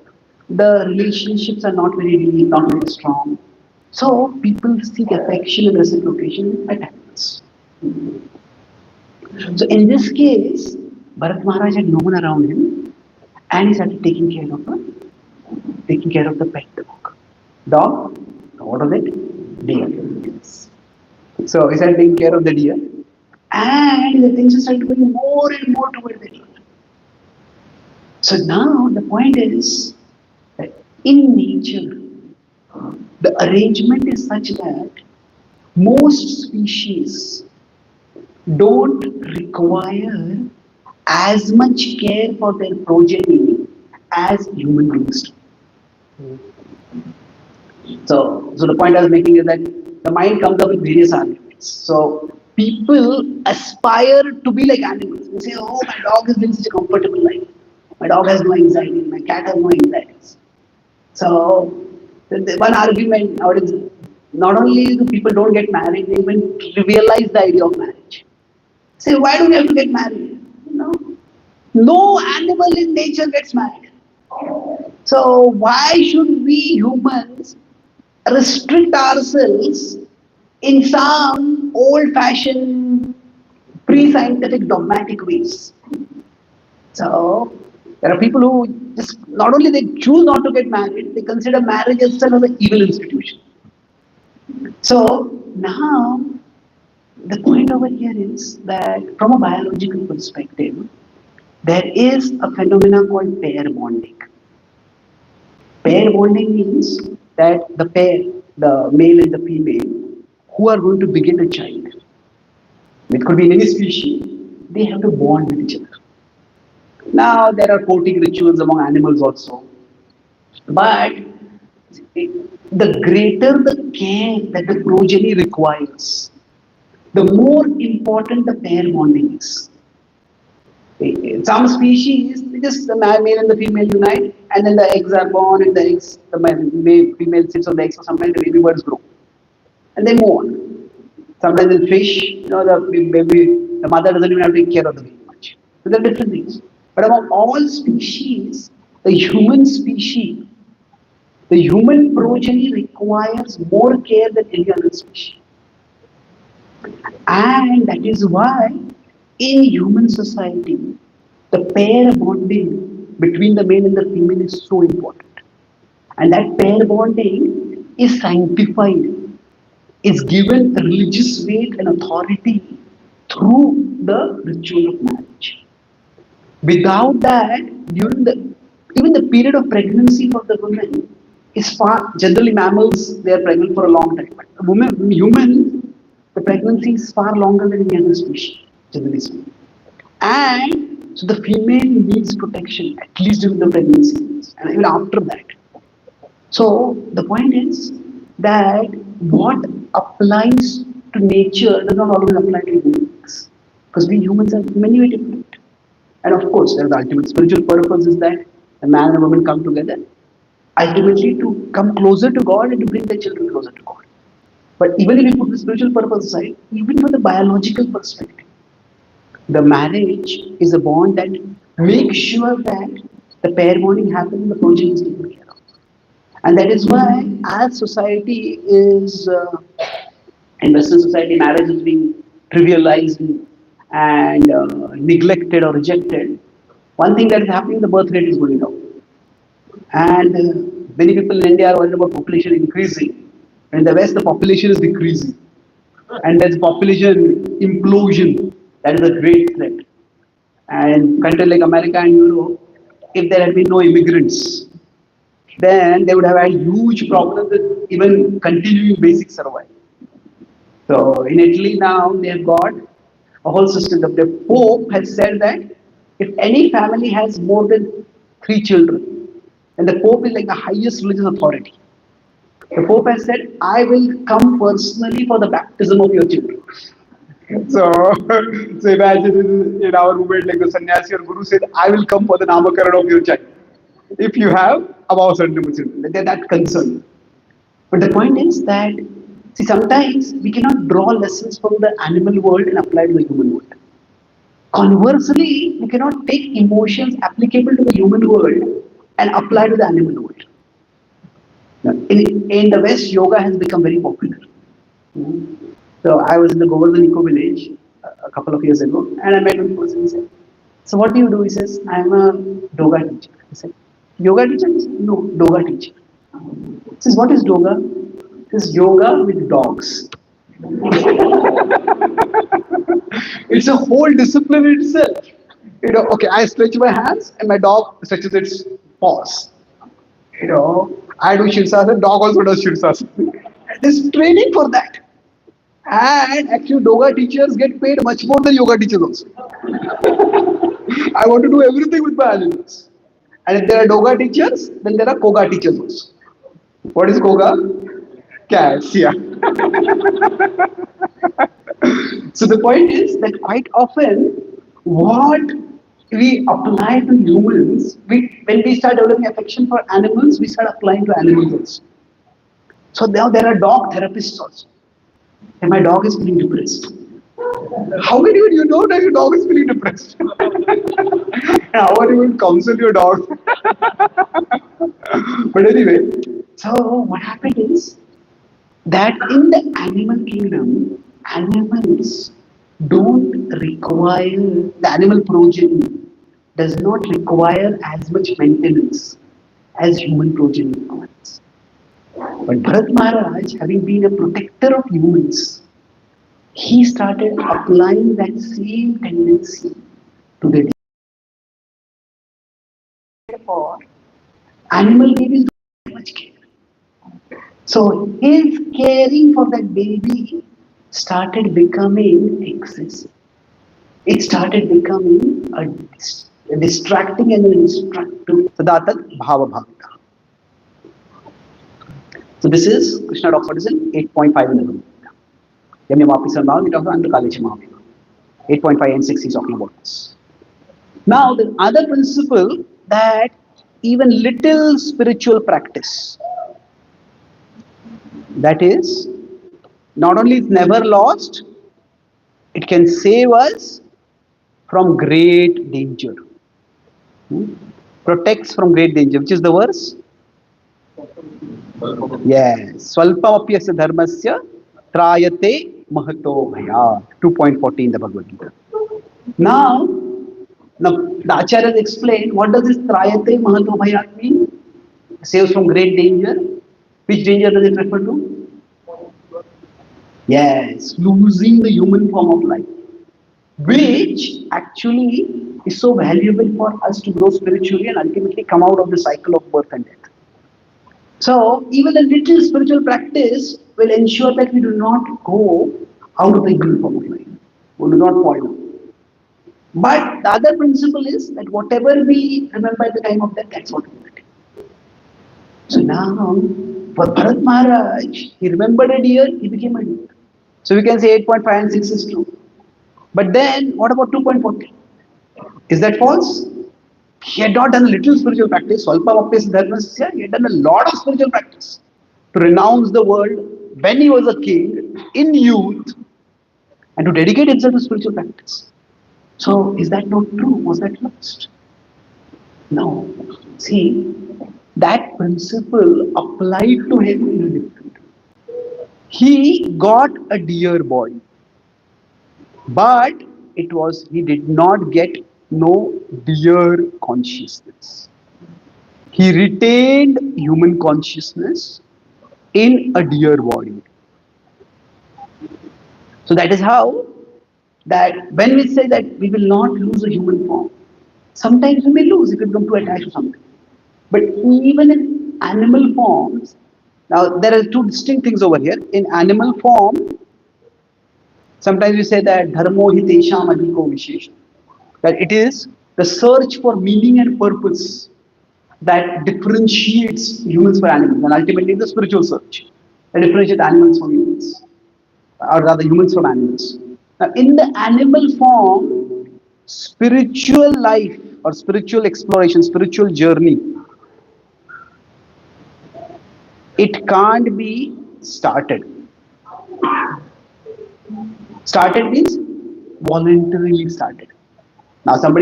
Speaker 1: the relationships are not very deep, not very strong. So people seek affection and reciprocation at animals. So in this case, Bharat Maharaj had no one around him, and he started taking care of the pet dog. Dog, what was it? Deer. Yes. So he started taking care of the deer, and the things started going more and more toward the deer. So now the point is that in nature, the arrangement is such that most species don't require as much care for their progeny as human beings do. So the point I was making is that the mind comes up with various arguments. So people aspire to be like animals. They say, "Oh, my dog is living such a comfortable life. My dog has no anxiety. My cat has no anxieties." So the one argument nowadays, not only do people don't get married, they even trivialize the idea of marriage. Say, why do we have to get married? No animal in nature gets married. So why should we humans restrict ourselves in some old-fashioned, pre-scientific, dogmatic ways? So there are people who just not only they choose not to get married, they consider marriage itself as an evil institution. So now the point over here is that from a biological perspective, there is a phenomenon called pair bonding. Pair bonding means that the male and the female, who are going to begin a child, It could be in any species, they have to bond with each other. Now there are courting rituals among animals also, but the greater the care that the progeny requires, the more important the pair bonding is. Some species, just the male and the female unite, and then the eggs are born, and the eggs, the female sits on the eggs, so sometimes the baby birds grow, and they move on. Sometimes in fish, the mother doesn't even have to take care of the baby much. So there are different things. But among all species, the human species, the human progeny requires more care than any other species. And that is why in human society, the pair bonding between the male and the female is so important. And that pair bonding is sanctified, is given religious weight and authority through the ritual of marriage. Without that, during the even the period of pregnancy for the women is far. Generally, mammals they are pregnant for a long time, but human, the pregnancy is far longer than any other species, generally speaking. And so the female needs protection at least during the pregnancy and even after that. So the point is that what applies to nature does not always apply to human beings. Because we humans are many way different. And of course, the ultimate spiritual purpose is that a man and a woman come together, ultimately to come closer to God and to bring their children closer to God. But even if you put the spiritual purpose aside, even for the biological perspective, the marriage is a bond that makes sure that the pair bonding happens and the progeny is taken care of. And that is why, as society is, in Western society, marriage is being trivialized and neglected or rejected. One thing that is happening, the birth rate is going down. And many people in India are worried about population increasing. And in the West, the population is decreasing. And there's population implosion. That is a great threat. And countries like America and Europe, if there had been no immigrants, then they would have had huge problems with even continuing basic survival. So in Italy now they have got a whole system. The Pope has said that if any family has more than 3 children, and the Pope is like the highest religious authority. The Pope has said, I will come personally for the baptism of your children. So, so imagine in our movement, like the sannyasi or guru said, I will come for the namakaran of your child. If you have about certain number of children, they're that concerned. But the point is that, see, sometimes we cannot draw lessons from the animal world and apply to the human world. Conversely, we cannot take emotions applicable to the human world and apply to the animal world. Now, in the West, yoga has become very popular. Mhm. So I was in the Govardhan Eco Village a couple of years ago, and I met one person. He said, "So what do you do?" He says, "I'm a yoga teacher." I said, "Yoga teacher?" He said, "No, yoga teacher." He says, "What is yoga?" He says, "Yoga with dogs." It's a whole discipline in itself. Okay, I stretch my hands and my dog stretches its paws. I do Shirsasana, dog also does Shirsasana. There's training for that. And actually, yoga teachers get paid much more than yoga teachers also. I want to do everything with my animals. And if there are yoga teachers, then there are koga teachers also. What is koga? Cats, yeah. So the point is that quite often, what we apply to humans, when we start developing affection for animals, we start applying to animals also. So now there are dog therapists also. And my dog is feeling depressed. How can you know that your dog is feeling depressed? And how are you going to counsel your dog? But anyway, so what happened is that in the animal kingdom, animals don't require, the animal progeny does not require as much maintenance as human progeny requires. But Bharat Maharaj, having been a protector of humans, he started applying that same tendency to the therefore animal babies don't have much care. So his caring for that baby started becoming excessive. It started becoming a distracting and a destructive. Sadatat bhava bhavita. So this is Krishna talks about this in 8.5 in the Bhagavad Gita. Yamyamapi sarvam, he talks about Andrakalicha Mahavima. 8.5 and 6 he's talking about this. Now the other principle that even little spiritual practice, that is, not only is never lost, it can save us from great danger. Hmm? Protects from great danger, which is the verse? Yes. Swalpamapyasya dharmasya trayate mahato bhaya. 2.14 in the Bhagavad Gita. Now, the Acharyas explained what does this trayate mahato bhaya mean? Saves from great danger. Which danger does it refer to? Yes, losing the human form of life, which actually is so valuable for us to grow spiritually and ultimately come out of the cycle of birth and death. So, even a little spiritual practice will ensure that we do not go out of the human form of life. We do not fall down. But the other principle is that whatever we remember at the time of death, that's what we will do. So now, for Bharat Maharaj, he remembered a deer, he became a deer. So we can say 8.5 and 6 is true. But then, what about 2.40? Is that false? He had not done a little spiritual practice. Swalpamapyasya dharmasya. He had done a lot of spiritual practice to renounce the world when he was a king in youth and to dedicate himself to spiritual practice. So, is that not true? Was that lost? No. See, that principle applied to him in a different way. He got a dear body, but it was he did not get no dear consciousness. He retained human consciousness in a dear body. So that is how that when we say that we will not lose a human form, sometimes we may lose if we become too attached to something. But even in animal forms, now there are two distinct things over here. In animal form, sometimes we say that dharmo hi tesham adhiko vishesha. That it is the search for meaning and purpose that differentiates humans from animals, and ultimately the spiritual search that differentiates animals from humans, or rather humans from animals. Now, in the animal form, spiritual life or spiritual exploration, spiritual journey, it can't be started. Started means voluntarily started. Now some a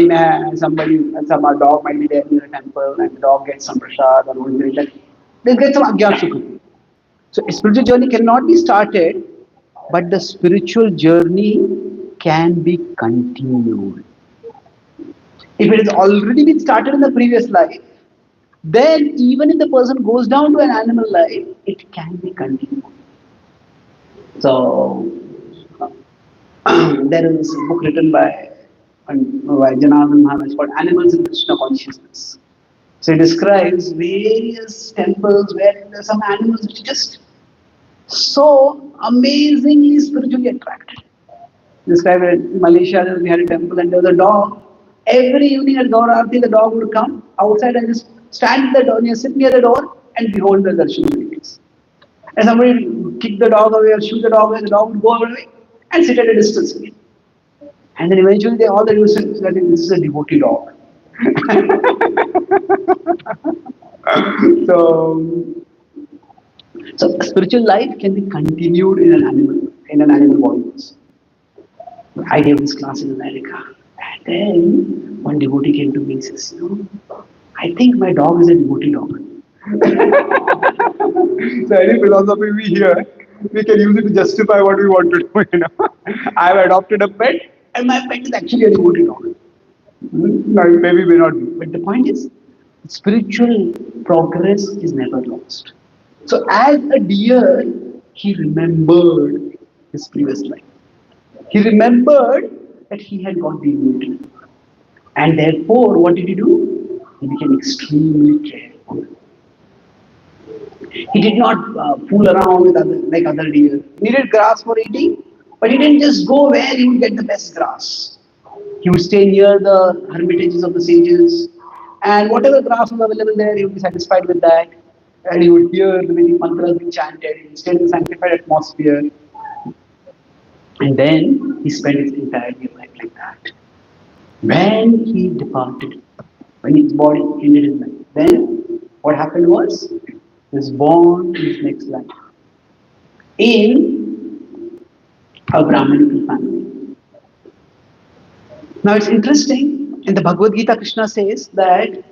Speaker 1: dog might be there in a temple and the dog gets some prasad or whatever, like they get some agyan sukha. So a spiritual journey cannot be started, but the spiritual journey can be continued. If it has already been started in the previous life, then even if the person goes down to an animal life, it can be continued. So there is a book written by Janardhan Maharaj called Animals in Krishna Consciousness. So he describes various temples where there are some animals which are just so amazingly spiritually attracted. Described in Malaysia, we had a temple and there was a dog. Every evening at Gaur Aarti, the dog would come outside and just stand at the door, sit near the door and behold the darshan deities. And somebody would kick the dog away or shoot the dog away, the dog would go away and sit at a distance again. And then eventually they all used to say that this is a devotee dog. so, so spiritual life can be continued in an animal body. I gave this class in America. And then one devotee came to me and says, I think my dog is a devotee dog. So any philosophy we hear, we can use it to justify what we want to do. I have adopted a pet and my pet is actually a devotee dog. No, maybe may not be. But the point is, spiritual progress is never lost. So as a deer, he remembered his previous life. He remembered that he had got the immunity. And therefore, what did he do? He became extremely careful. He did not fool around with like other deer. Needed grass for eating. But he didn't just go where he would get the best grass. He would stay near the hermitages of the sages, and whatever grass was available there, he would be satisfied with that. And he would hear the Vedic mantras being chanted, he would stay in the sanctified atmosphere, and then he spent his entire life like that. When he departed, when his body ended his life, then what happened was he was born in his next life in a Brahminical family. Now it's interesting, in the Bhagavad Gita, Krishna says that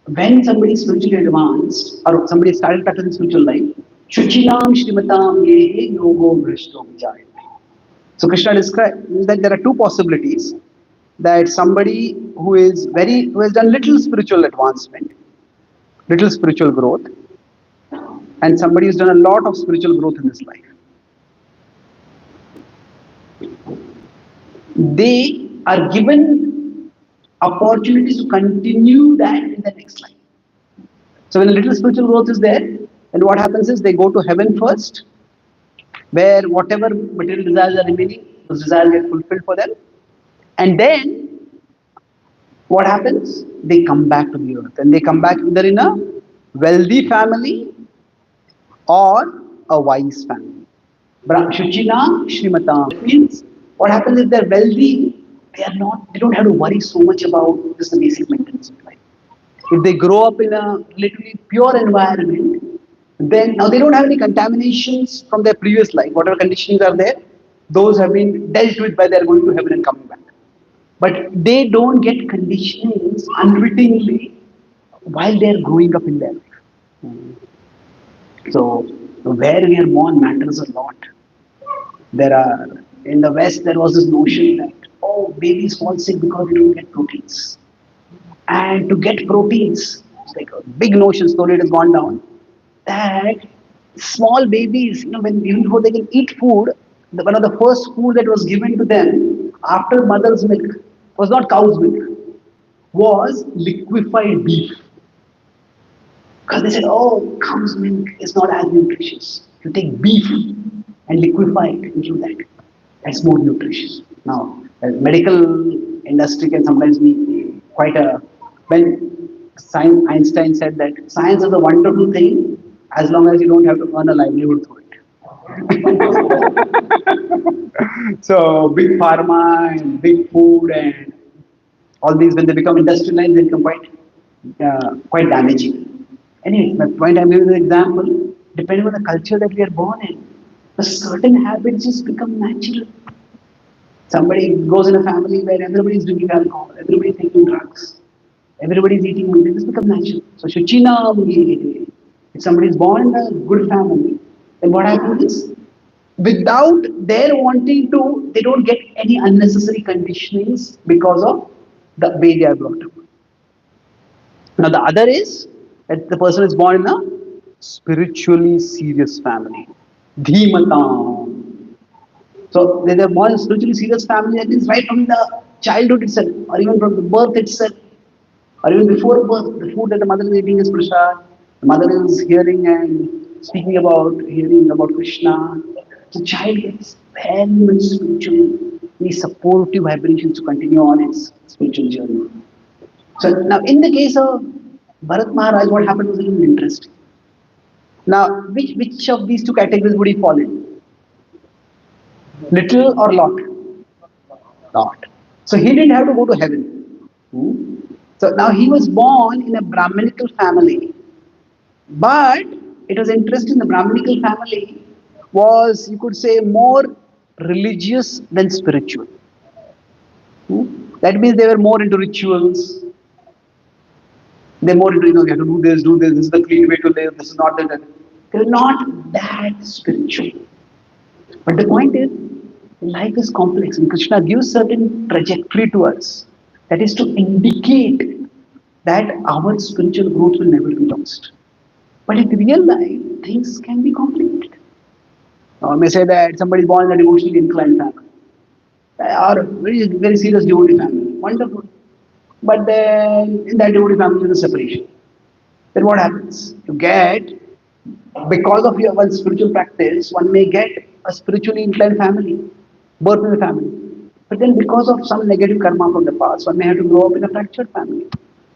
Speaker 1: when somebody is spiritually advanced or somebody started practicing spiritual life, Shuchinam Shrimatam Yehe Yogo Bhrishto Vijayate. So Krishna describes that there are two possibilities, that somebody who has done little spiritual advancement, little spiritual growth, and somebody who's done a lot of spiritual growth in his life. They are given opportunities to continue that in the next life. So when a little spiritual growth is there, then what happens is they go to heaven first, where whatever material desires are remaining, those desires get fulfilled for them. And then what happens? They come back to the earth, and they come back either in a wealthy family or a wise family. Shuchina Shrimata. That means what happens if they're wealthy, they don't have to worry so much about just the basic maintenance of life. If they grow up in a relatively pure environment, then now they don't have any contaminations from their previous life. Whatever conditions are there, those have been dealt with by their going to heaven and coming back. But they don't get conditionings unwittingly while they're growing up in their life. So where we are born matters a lot. There are in the West there was this notion that babies fall sick because they don't get proteins. And to get proteins, it's like a big notion, slowly it has gone down, that small babies, when even before they can eat food, one of the first food that was given to them after mother's milk was not cow's milk, was liquefied beef. Because they said, cow's milk is not as nutritious. You take beef and liquefy it into that. That's more nutritious. Now, the medical industry can sometimes be quite a. When Einstein said that science is a wonderful thing as long as you don't have to earn a livelihood through it. So, big pharma and big food and all these, when they become industrialized, they become quite damaging. Anyway, my point I'm giving an example, depending on the culture that we are born in, the certain habits just become natural. Somebody goes in a family where everybody is drinking alcohol, everybody is taking drugs, everybody is eating meat, this becomes natural. So Shuchina, if somebody is born in a good family, then what happens is, without their wanting to, they don't get any unnecessary conditionings because of the way they are brought up. Now the other is that the person is born in a spiritually serious family. Dhimatam. So when they're born in a spiritually serious family, that means right from the childhood itself, or even from the birth itself, or even before birth, the food that the mother is eating is prasad. The mother is hearing about Krishna. The child gets very much spiritually supportive vibrations to continue on its spiritual journey. So now in the case of Bharat Maharaj, what happened was a little interesting. Now, which of these two categories would he fall in? Little or lot? Lot. So he didn't have to go to heaven. So now he was born in a Brahminical family, but it was interesting. The Brahminical family was, you could say, more religious than spiritual. That means they were more into rituals. They're more into, you have to do this is the clean way to live, this is not the. They're not that spiritual. But the point is, life is complex, and Krishna gives certain trajectory to us that is to indicate that our spiritual growth will never be lost. But in real life, things can be complicated. I may say that somebody born in a devotionally inclined family, or very serious devotee family. Wonderful. But then in that devotee family, there's a separation. Then what happens? Because of your one spiritual practice, one may get a spiritually inclined family. birth in the family. But then because of some negative karma from the past, one may have to grow up in a fractured family,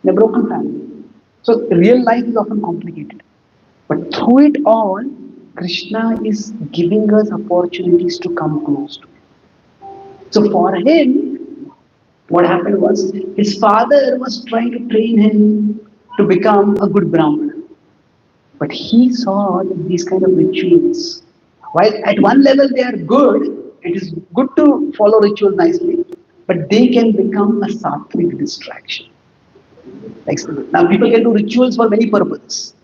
Speaker 1: in a broken family. So real life is often complicated. But through it all, Krishna is giving us opportunities to come close to him. So for him, what happened was his father was trying to train him to become a good Brahmana. But he saw that these kind of rituals, while at one level they are good, it is good to follow rituals nicely, but they can become a sattvic distraction. Like now, people can do rituals for many purposes.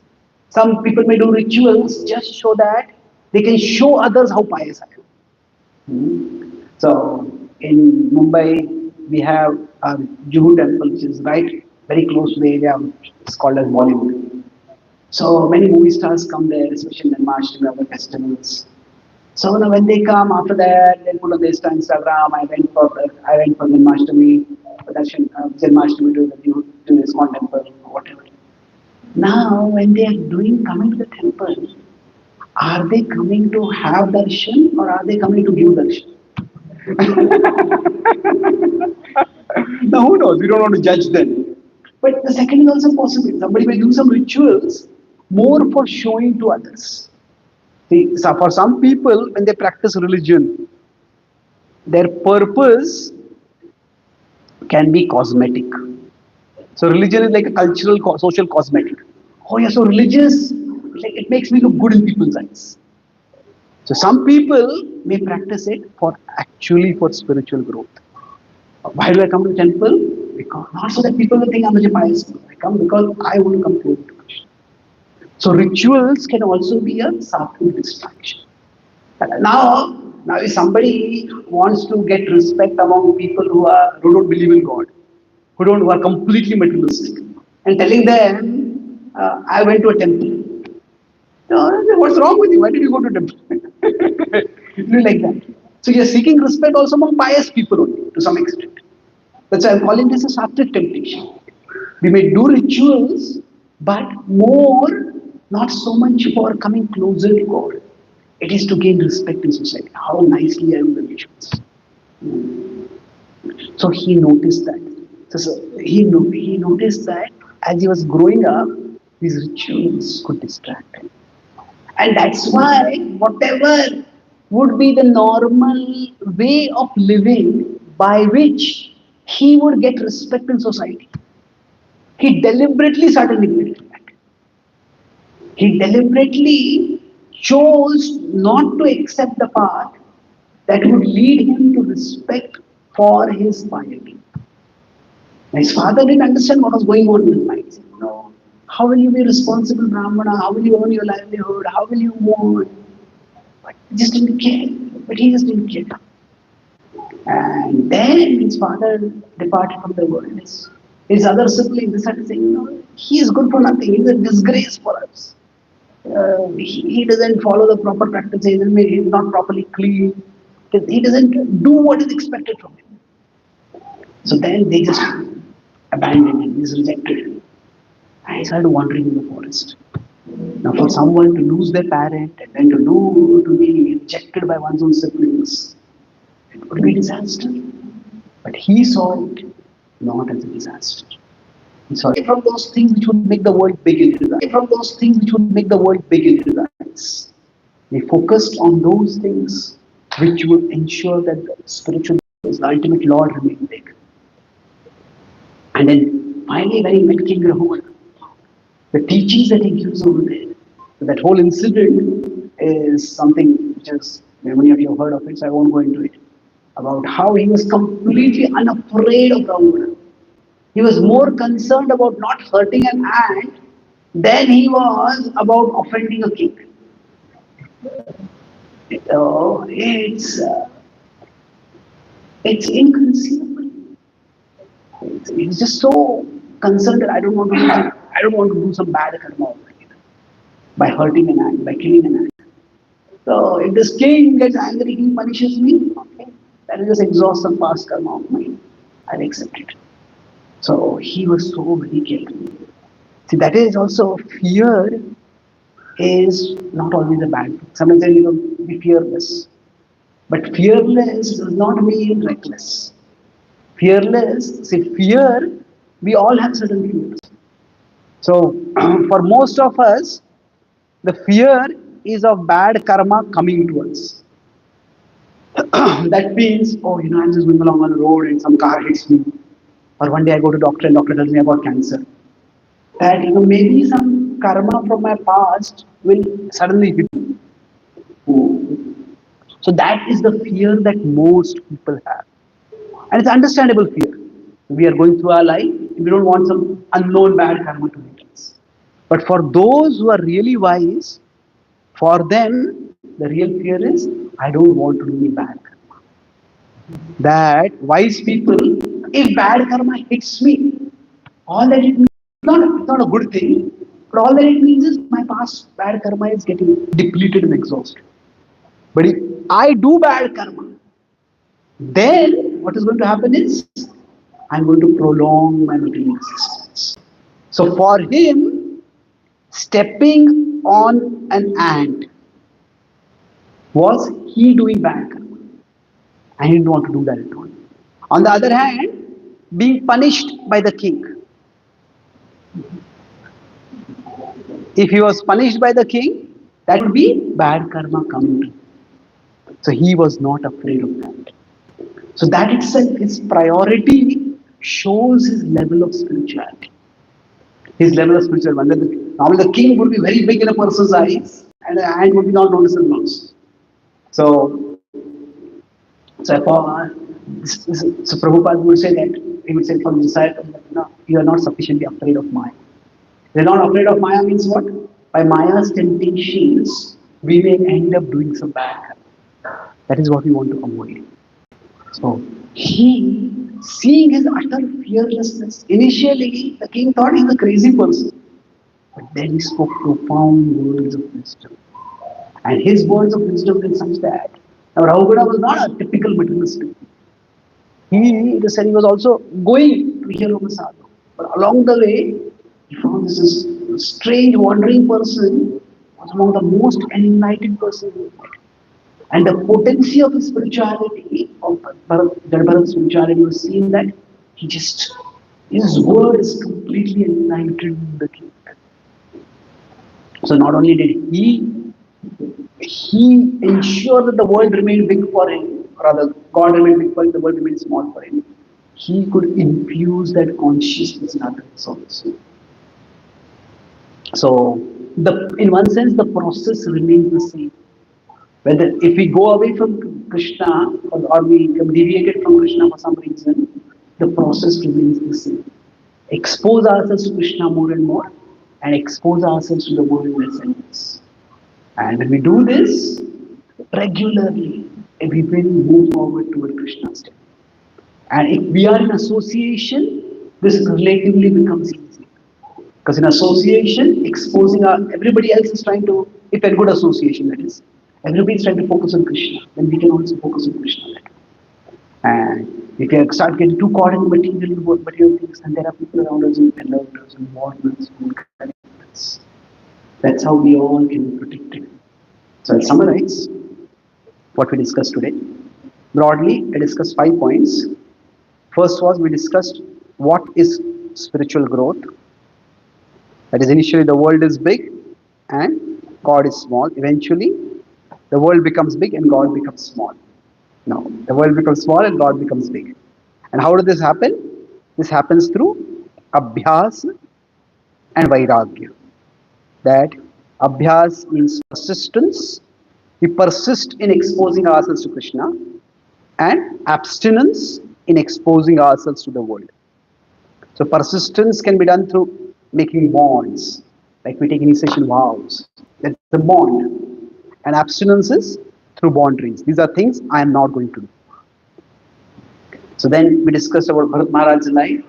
Speaker 1: Some people may do rituals just so that they can show others how pious I am. So in Mumbai, we have a Juhu temple, which is right very close to the area. It's called as Bollywood. So many movie stars come there, especially in Janmashtami, other festivals. So now when they come after that, they put on their Instagram. I went for Janmashtami, Janmashtami to the small temple, whatever. Now when they are doing coming to the temple, are they coming to have darshan or are they coming to give darshan? Now who knows? We don't want to judge them. But the second is also possible. Somebody may do some rituals more for showing to others. See, so for some people, when they practice religion, their purpose can be cosmetic. So religion is like a cultural, social cosmetic. Oh, you're so religious, like it makes me look good in people's eyes. So some people may practice it for actually for spiritual growth. Why do I come to the temple? Because not so that people will think I'm a pious person. I come because I want to come close to Krishna. So rituals can also be a sattvic distraction. Now, if somebody wants to get respect among people who don't believe in God, who are completely materialistic, and telling them, I went to a temple. No, what's wrong with you? Why did you go to a temple? You like that. So you're seeking respect also among pious people only, to some extent. That's why I'm calling this a sattvic temptation. We may do rituals, but more, not so much for coming closer to God. It is to gain respect in society. How nicely I do the rituals. So he noticed that. He noticed that as he was growing up, these rituals could distract him. And that's why whatever would be the normal way of living by which he would get respect in society, he deliberately started neglecting that. He deliberately chose not to accept the path that would lead him to respect for his piety. His father didn't understand what was going on in his mind. He said, no, how will you be responsible Brahmana? How will you earn your livelihood? How will you move? But he just didn't care. But he just didn't care. And then his father departed from the world. His other siblings started saying, no, he is good for nothing. He is a disgrace for us. He doesn't follow the proper practices. He is not properly clean. He doesn't do what is expected from him. So then they just abandoned him. He's rejected him. And he started wandering in the forest. Now, for someone to lose their parent and then to be rejected by one's own siblings, it would be a disaster. But he saw it not as a disaster. He saw it from those things which would make the world big in his eyes. From those things which would make the world big in his eyes. He focused on those things which would ensure that the spiritual, the ultimate Lord, remained big. And then finally, when he met King Rahul, the teachings that he gives over there, that whole incident is something which is, many of you have heard of it, so I won't go into it, about how he was completely unafraid of Ravana. He was more concerned about not hurting an ant than he was about offending a king. It's inconceivable. He's just so concerned that I don't want to do some bad karma by hurting an ant, by killing an ant. So if this king gets angry, he punishes me. Okay, that will just exhaust some past karma of mine. I'll accept it. So he was so very careful. See, that is also fear is not always a bad thing. Sometimes be fearless. But fearless does not mean reckless. Fearless, see, fear, we all have certain fears. So, for most of us, the fear is of bad karma coming to us. That means, oh, I'm just going along on the road and some car hits me. Or one day I go to doctor and doctor tells me about cancer. That, maybe some karma from my past will suddenly hit me. So that is the fear that most people have. And it's understandable fear. We are going through our life, we don't want some unknown bad karma to hit us. But for those who are really wise, for them, the real fear is, I don't want to do any bad karma. That wise people, if bad karma hits me, all that it means, it's not a good thing, but all that it means is my past bad karma is getting depleted and exhausted. But if I do bad karma, then what is going to happen is I'm going to prolong my material existence. So for him, stepping on an ant was he doing bad karma. I didn't want to do that at all. On the other hand, being punished by the king. If he was punished by the king, that would be bad karma coming to him. So he was not afraid of that. So that itself, his priority shows his level of spirituality. His level of spirituality. Normally the king would be very big in a person's eyes and the ant would be not noticeable also. So, so Prabhupada would say that, he would say for the disciple, no, you are not sufficiently afraid of Maya. They're not afraid of Maya means what? By Maya's temptations, we may end up doing some bad. That is what we want to avoid. So he, seeing his utter fearlessness, initially the king thought he's a crazy person. But then he spoke profound words of wisdom. And his words of wisdom were such that now Rahugada was not a typical materialistic. It is said he was also going to hear of a sadhu. But along the way, he found this strange wandering person was among the most enlightened persons he met. And the potency of his spirituality, of Bharat's spirituality, was seen that he just, his word is completely enlightened the king. So not only did he ensured that the world remained big for him, or rather God remained big for him, the world remained small for him. He could infuse that consciousness in others also. So in one sense the process remains the same. Whether if we go away from Krishna or we become deviated from Krishna for some reason, the process remains the same. Expose ourselves to Krishna more and more and expose ourselves to the world in essence. And when we do this regularly, we will move forward toward Krishna's step. And if we are in association, this relatively becomes easy. Because in association, exposing everybody else is trying to, if a good association that is, everybody is trying to focus on Krishna, then we can also focus on Krishna. And if you start getting too caught in material things, then there are people around us who alert us and warn us who will correct us. That's how we all can be protected. So I'll summarize what we discussed today. Broadly, I discussed 5 points. First was we discussed what is spiritual growth. That is, initially the world is big and God is small. Eventually, the world becomes big and God becomes small. No, the world becomes small and God becomes big. And how does this happen? This happens through abhyas and vairagya. That abhyas means persistence. We persist in exposing ourselves to Krishna, and abstinence in exposing ourselves to the world. So persistence can be done through making bonds, like we take initiation vows. That's the bond. And abstinence is through boundaries. These are things I am not going to do. So then we discussed about Bharat Maharaj's life,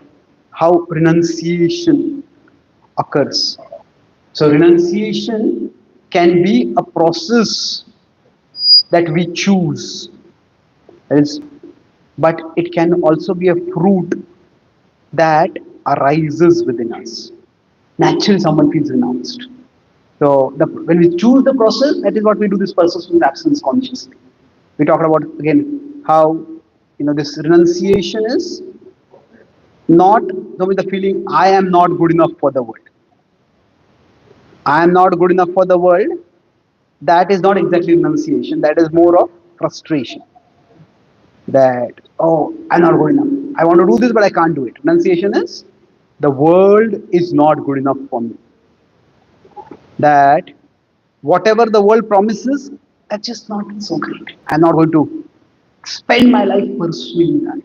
Speaker 1: how renunciation occurs. So renunciation can be a process that we choose. But it can also be a fruit that arises within us. Naturally, someone feels renounced. So when we choose the process, that is what we do this process with absence consciously. We talked about again how this renunciation is not with the feeling I am not good enough for the world. I am not good enough for the world. That is not exactly renunciation. That is more of frustration. That I'm not good enough. I want to do this, but I can't do it. Renunciation is the world is not good enough for me. That whatever the world promises, that's just not so great. I'm not going to spend my life pursuing that.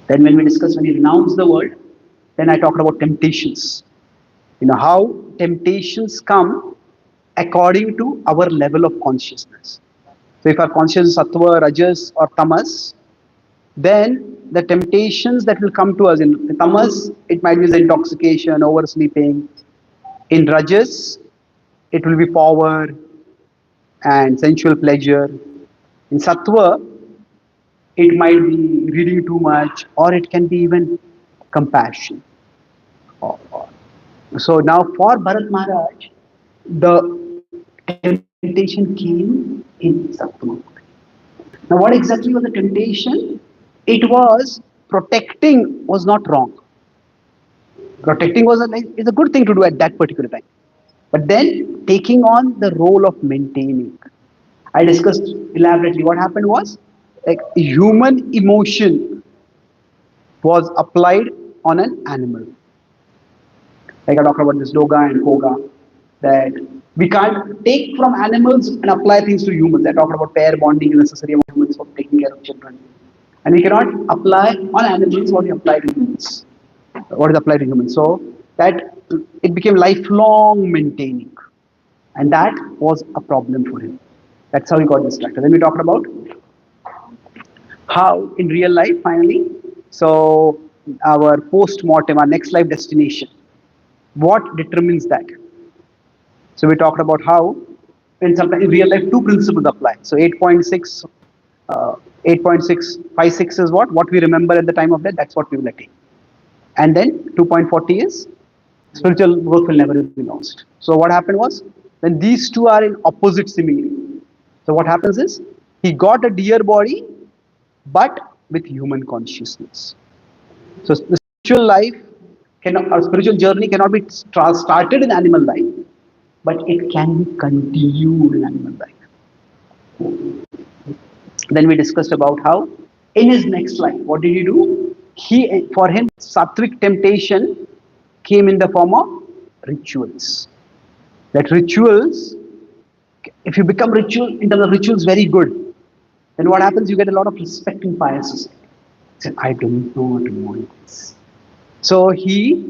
Speaker 1: Then when we renounce the world, then I talked about temptations. How temptations come according to our level of consciousness. So if our consciousness is sattva, rajas, or tamas, then the temptations that will come to us in tamas, it might be the intoxication, oversleeping. In rajas, it will be power and sensual pleasure. In sattva, it might be reading too much, or it can be even compassion. So now for Bharat Maharaj, the temptation came in sattva. Now what exactly was the temptation? It was protecting was not wrong. Protecting is a good thing to do at that particular time. But then taking on the role of maintaining. I discussed elaborately what happened was like human emotion was applied on an animal. Like I talked about this Doga and Koga, that we can't take from animals and apply things to humans. I talked about pair bonding is necessary among humans for taking care of children. And we cannot apply on animals what we apply to humans. What is applied to humans. So that it became lifelong maintaining. And that was a problem for him. That's how he got distracted. Then we talked about how in real life finally, so our post-mortem, our next life destination, what determines that? So we talked about how in real life two principles apply. So 8.6, 8.656 is what we remember at the time of death. That's what we will attain. And then 2.40 is spiritual growth will never be lost. So what happened was when these two are in opposite seemingly. So what happens is he got a dear body, but with human consciousness. So the spiritual life cannot, our spiritual journey cannot be started in animal life, but it can be continued in animal life. Then we discussed about how in his next life, what did he do? For him, sattvic temptation came in the form of rituals. That rituals, if you become ritual in terms of rituals, very good. Then what happens? You get a lot of respect in pious society. Said, I don't know what to want this. So he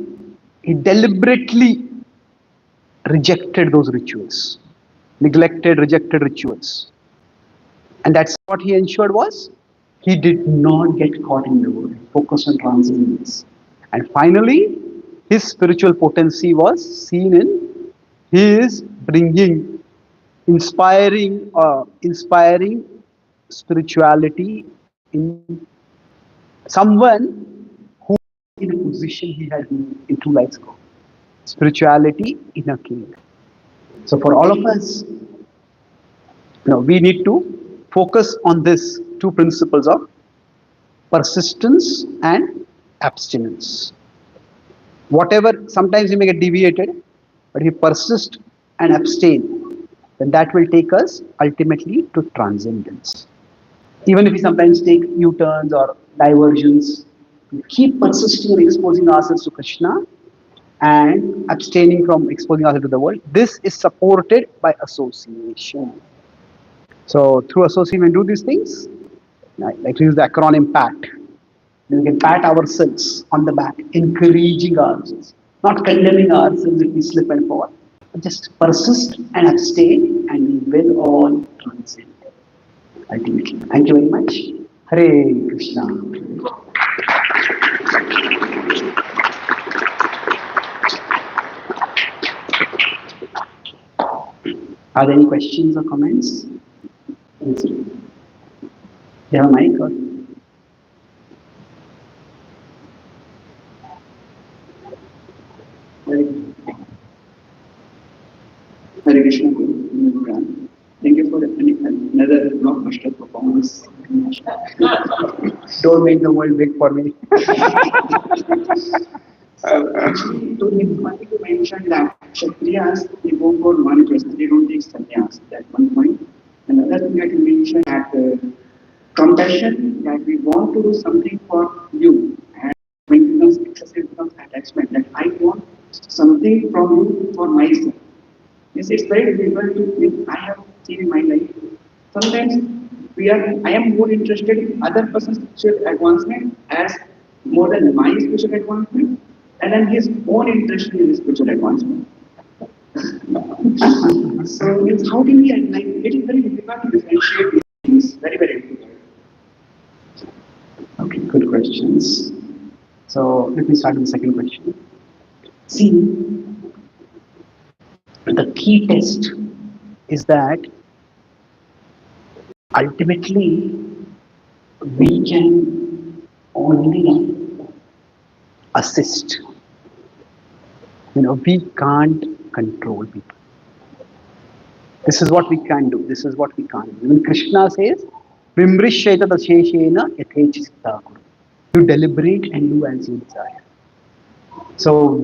Speaker 1: deliberately rejected those rituals, neglected, rejected rituals. And that's what he ensured was he did not get caught in the world, focused on transcendence. And finally, his spiritual potency was seen in his bringing, inspiring spirituality in someone who in a position he had been in 2 lives ago. Spirituality in a king. So for all of us, we need to focus on this two principles of persistence and abstinence. Whatever, sometimes we may get deviated, but if we persist and abstain, then that will take us ultimately to transcendence. Even if we sometimes take U-turns or diversions, we keep persisting and exposing ourselves to Krishna and abstaining from exposing ourselves to the world. This is supported by association. So through association, we do these things. Like to use the acronym PAT. We can pat ourselves on the back, encouraging ourselves, not condemning ourselves if we slip and fall. But just persist and abstain, and we will all transcend ultimately. Thank you very much. Hare Krishna. Are there any questions or comments? Yes. You have a mic or? Hare Krishna.
Speaker 3: Thank you for another blockbuster performance.
Speaker 1: Don't make the world big for me.
Speaker 3: Actually, to him, wanted to mention that Kshatriyas, they go for one person, they don't take sannyas. That's one point. Another thing I can mention that compassion, that we want to do something for you, and when it becomes excessive, it becomes attachment, that I want something from you for myself. Yes, it's very difficult to think. I have seen in my life. Sometimes I am more interested in other person's spiritual advancement as more than my spiritual advancement, and then his own interest in his spiritual advancement. So it's how can we like it is very difficult to differentiate these things. Very, very difficult.
Speaker 1: Okay, good questions. So let me start with the second question. See, the key test is that ultimately we can only assist. We can't control people. This is what we can do. This is what we can't do. Even Krishna says, Vimrisheta dasheshena yathechita kuru. You deliberate and do as you desire. So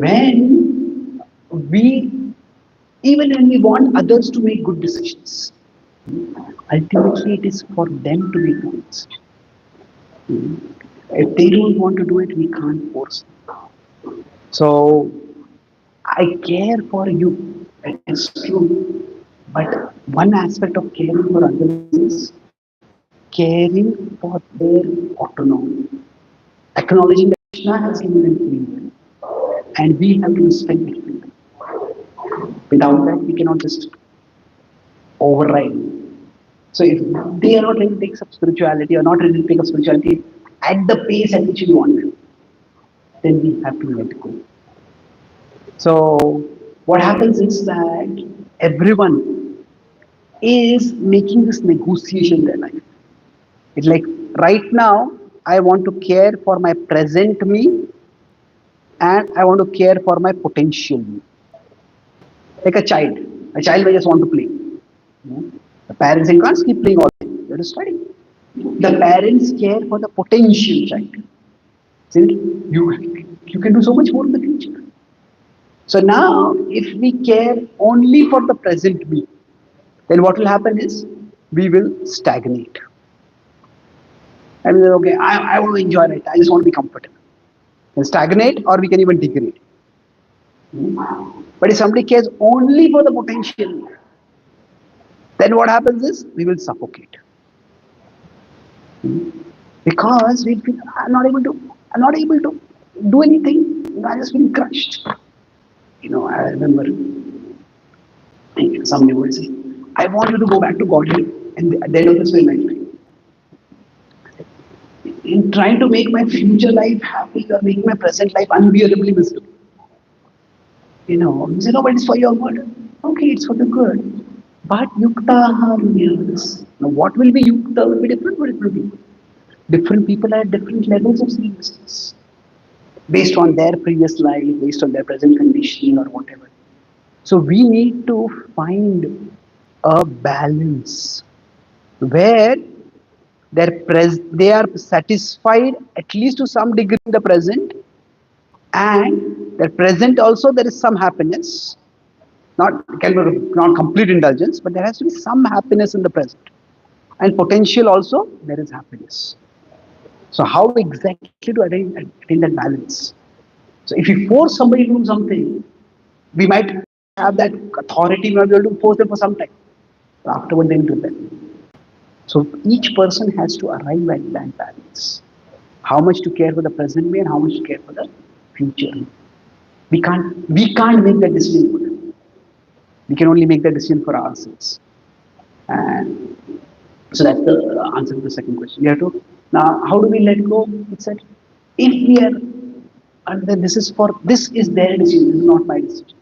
Speaker 1: even when we want others to make good decisions, ultimately it is for them to make good decisions. If they don't want to do it, we can't force them. So I care for you, it is true. But one aspect of caring for others is caring for their autonomy, acknowledging that Krishna has given them free will, and we have to respect that free will. Without that, we cannot just override. So if they are not ready to take up spirituality or not ready to take up spirituality at the pace at which we want them, then we have to let go. So what happens is that everyone is making this negotiation in their life. It's like right now, I want to care for my present me and I want to care for my potential me. Like a child. A child may just want to play. The parents say, you can't keep playing all day. You have to study. The parents care for the potential child. See, you can do so much more in the future. So now, if we care only for the present me, then what will happen is we will stagnate. I mean, okay, I want to enjoy it. I just want to be comfortable. Can stagnate or we can even degrade. But if somebody cares only for the potential, then what happens is we will suffocate. Because we feel I'm not able to do anything. I just feel crushed. I remember somebody would say, I want you to go back to Godhead and at the end of this my lifetime. In trying to make my future life happy or make my present life unbearably miserable. You say, no, but it's for your good. Okay, it's for the good. But yukta runyas. Now, what will be yukta will be different for different people. Different people are at different levels of seriousness based on their previous life, based on their present condition or whatever. So we need to find a balance where they are satisfied at least to some degree in the present, and their present also there is some happiness, not can be not complete indulgence, but there has to be some happiness in the present, and potential also there is happiness. So how exactly to attain that balance? So if you force somebody to do something, we might have that authority, we might be able to force them for some time. But afterward, they will rebel. So each person has to arrive at that balance. How much to care for the present me and how much to care for the future me. We can't make that decision for them. We can only make that decision for ourselves. And so that's the answer to the second question. We have to now how do we let go? It said if we are and then this is their decision, this is not my decision.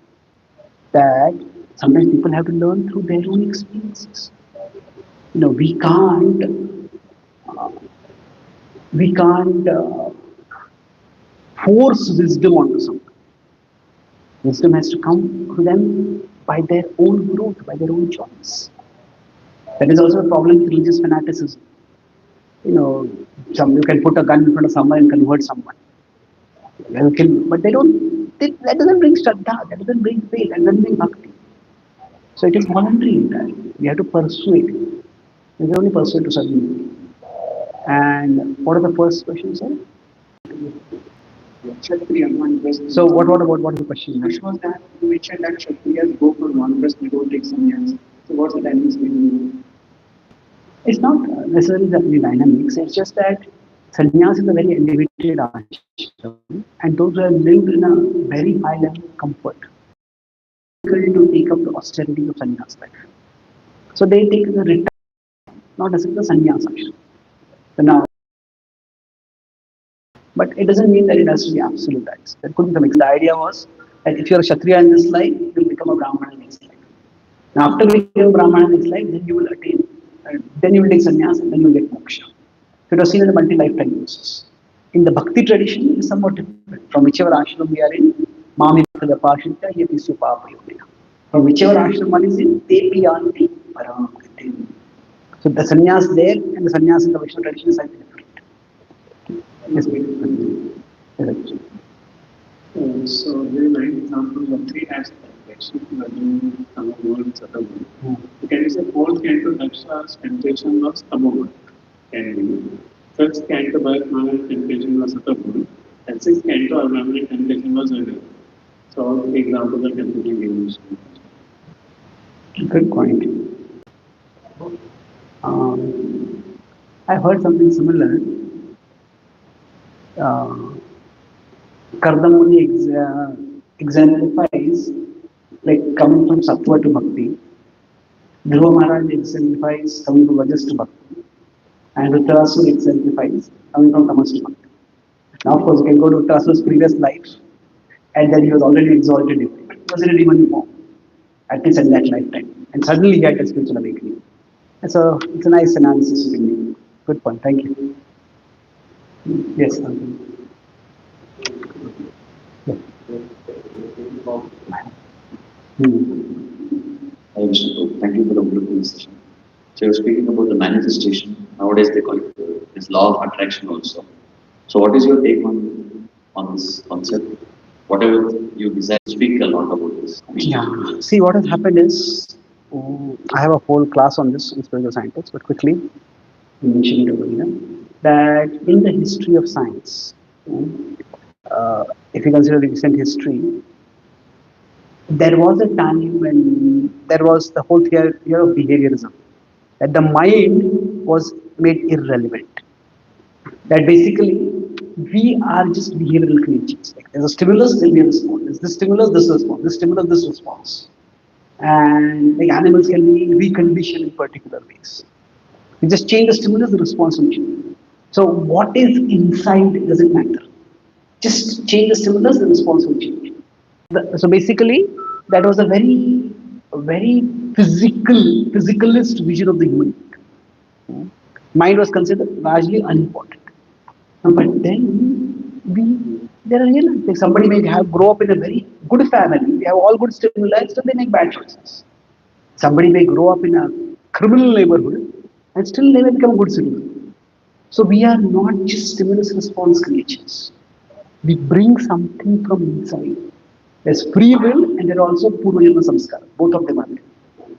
Speaker 1: That sometimes people have to learn through their own experiences. We can't force wisdom onto someone. Wisdom has to come to them by their own growth, by their own choice. That is also a problem with religious fanaticism. You know, you can put a gun in front of someone and convert someone. You can, but they don't. That doesn't bring shraddha. That doesn't bring faith. That doesn't bring bhakti. So it is voluntary in that. We have to persuade. We can only persuade to certain degree. And what are the first questions, sir?
Speaker 3: Kshatriya, non-breast.
Speaker 1: So what is the question?
Speaker 3: Which was that you mentioned that Kshatriyas go for non-breast, they don't take sannyas. So what's the dynamics between?
Speaker 1: It's not necessarily the dynamics. It's just that sannyas is a very elevated ashram, and those who have lived in a very high level of comfort, difficult to take up the austerities of sannyas life. So they take the retirement, not necessarily the sannyas ashram. So now, but it doesn't mean that it has to be absolute acts. That could be some. The idea was that if you're a Kshatriya in this life, you'll become a Brahmana in next life. Now, after becoming a Brahmana in this life, then you will attain, then you will take sannyas, and then you will get moksha. So it was seen in the multi-lifetime basis. In the Bhakti tradition, it is somewhat different. From whichever ashram we are in, Mami Pashita, Yeti Supapa Yodina. From whichever ashram one is in, Te Piyanti Param Gati. So the sannyas there and the sannyas in the Vaishnava tradition is slightly different. Yes, please.
Speaker 3: So very nice examples of three aspects. Actually, can you say fourth canto Daksha's temptation was Tamoguna? Can be. Fifth canto Bharat Maharaj temptation was Sataguna. And sixth canto Abrahamic temptation was Raja. So all three examples are completely given.
Speaker 1: Good point. I heard something similar. Uh, Kardamuni exemplifies like coming from sattva to bhakti. Dhruva Maharaj exemplifies coming from rajas to bhakti. And Uttarasur exemplifies coming from tamas to bhakti. Now, of course, you can go to Uttarasura's previous life, and then he was already exalted. He was in a demon form, at least in that lifetime. And suddenly he had a spiritual awakening. It's a nice analysis you can make. Good point. Thank you. Yes. Yeah.
Speaker 2: Hi, Vishnu. Thank you for the wonderful session. So you're speaking about the manifestation. Nowadays they call it this law of attraction also. So what is your take on this concept? Whatever you desire, speak a lot about this.
Speaker 1: Yeah. See, what has happened is, I have a whole class on this in spiritual scientists, but quickly mention it over here, that in the history of science, if you consider the recent history, there was a time when there was the whole theory of behaviorism, that the mind was made irrelevant. That basically we are just behavioral creatures. Like there's a stimulus, there'll be a response. There's this stimulus, this response. This stimulus, this response. And like animals can be reconditioned in particular ways. You just change the stimulus, the response will change. So what is inside doesn't matter. Just change the stimulus, the response will change. So basically, that was a very physicalist vision of the human being. Mind was considered largely unimportant. But then there are real like somebody may have grow up in a very good family, they have all good stimuli, still they make bad choices. Somebody may grow up in a criminal neighborhood and still they may become a good citizen. So we are not just stimulus response creatures. We bring something from inside. There's free will and there are also purvajanma samskara. Both of them are there.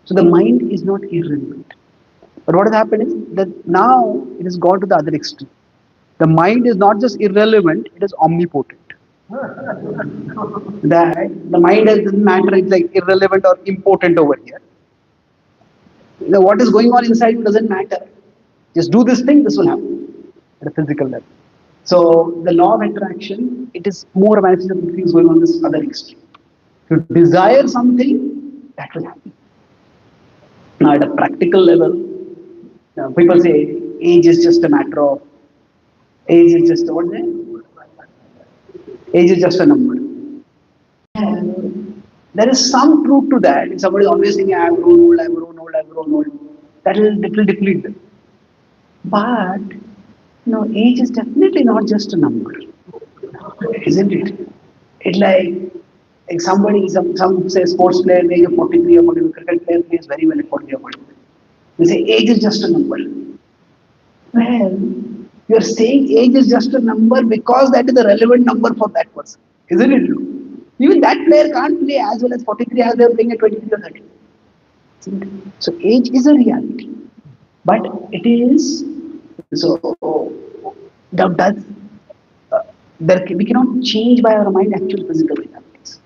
Speaker 1: So the mind is not irrelevant. But what has happened is that now it has gone to the other extreme. The mind is not just irrelevant, it is omnipotent. That the mind doesn't matter, it's like irrelevant or important over here. What is going on inside you doesn't matter. Just do this thing, this will happen at a physical level. So the law of attraction, it is more a manifestation of things going on this other extreme. If you desire something, that will happen. Now at a practical level, people say age is just a matter of age is just what age is just a number. And there is some truth to that. If somebody is always saying, I've grown old, I've grown old, I've grown old, that will deplete them. But age is definitely not just a number, isn't it? It's like somebody, some say sports player may be 43 or 44, cricket player plays very well at 43 or 44. They say age is just a number. Well, you're saying age is just a number because that is the relevant number for that person. Isn't it true? Even that player can't play as well as 43 as they're playing at 23 or 30. Isn't it? So age is a reality. But it is so that does we cannot change by our mind actual physical realities.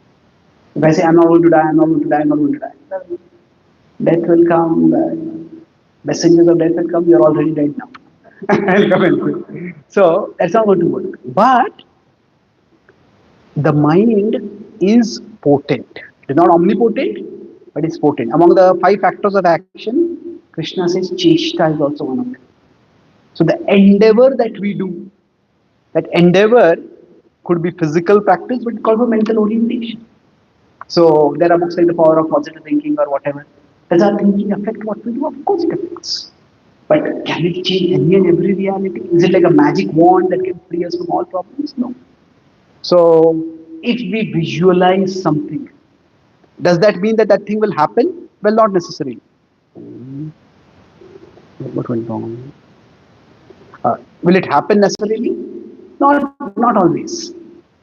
Speaker 1: If I say I'm not going to die, I'm not going to die, I'm not going to die, well, death will come, the messengers of death will come, you're already dead now. I'll come and quit. So that's not going to work. But the mind is potent. It is not omnipotent, but it's potent. Among the five factors of action, Krishna says cheshta is also one of them. So the endeavor that we do, that endeavor could be physical practice, but it could also mental orientation. So there are books like The Power of Positive Thinking or whatever. Does our thinking affect what we do? Of course it affects. But can it change any and every reality? Is it like a magic wand that can free us from all problems? No. So if we visualize something, does that mean that that thing will happen? Well, not necessarily. What went wrong? Will it happen necessarily? Not always.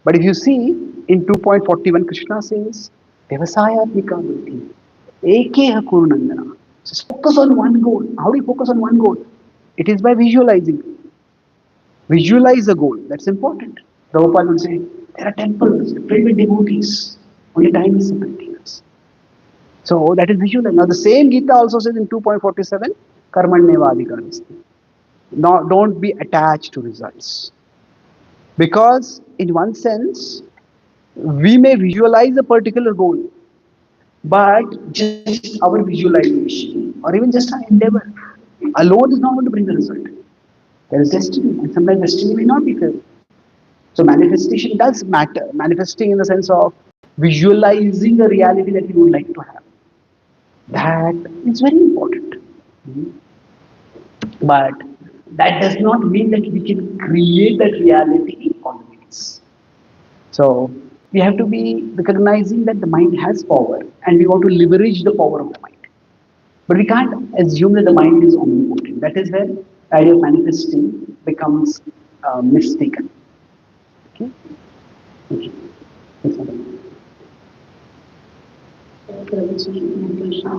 Speaker 1: But if you see in 2.41, Krishna says, Devasayatmika buddhi, ekeha kurunandana. So focus on one goal. How do you focus on one goal? It is by visualizing. Visualize a goal. That's important. Prabhupada would say, there are temples filled with devotees. Only time is separating us. So that is visual. Now the same Gita also says in 2.47, karmanyevadhikarasti. Now don't be attached to results. Because in one sense, we may visualize a particular goal, but just our visualization or even just our endeavor alone is not going to bring the result. There is destiny, and sometimes destiny may not be filled. So manifestation does matter. Manifesting in the sense of visualizing a reality that you would like to have. That is very important. But that does not mean that we can create that reality always. So we have to be recognizing that the mind has power and we want to leverage the power of the mind. But we can't assume that the mind is omnipotent. That is where the idea of manifesting becomes mistaken. Okay? Okay.
Speaker 5: Prabhuji, my question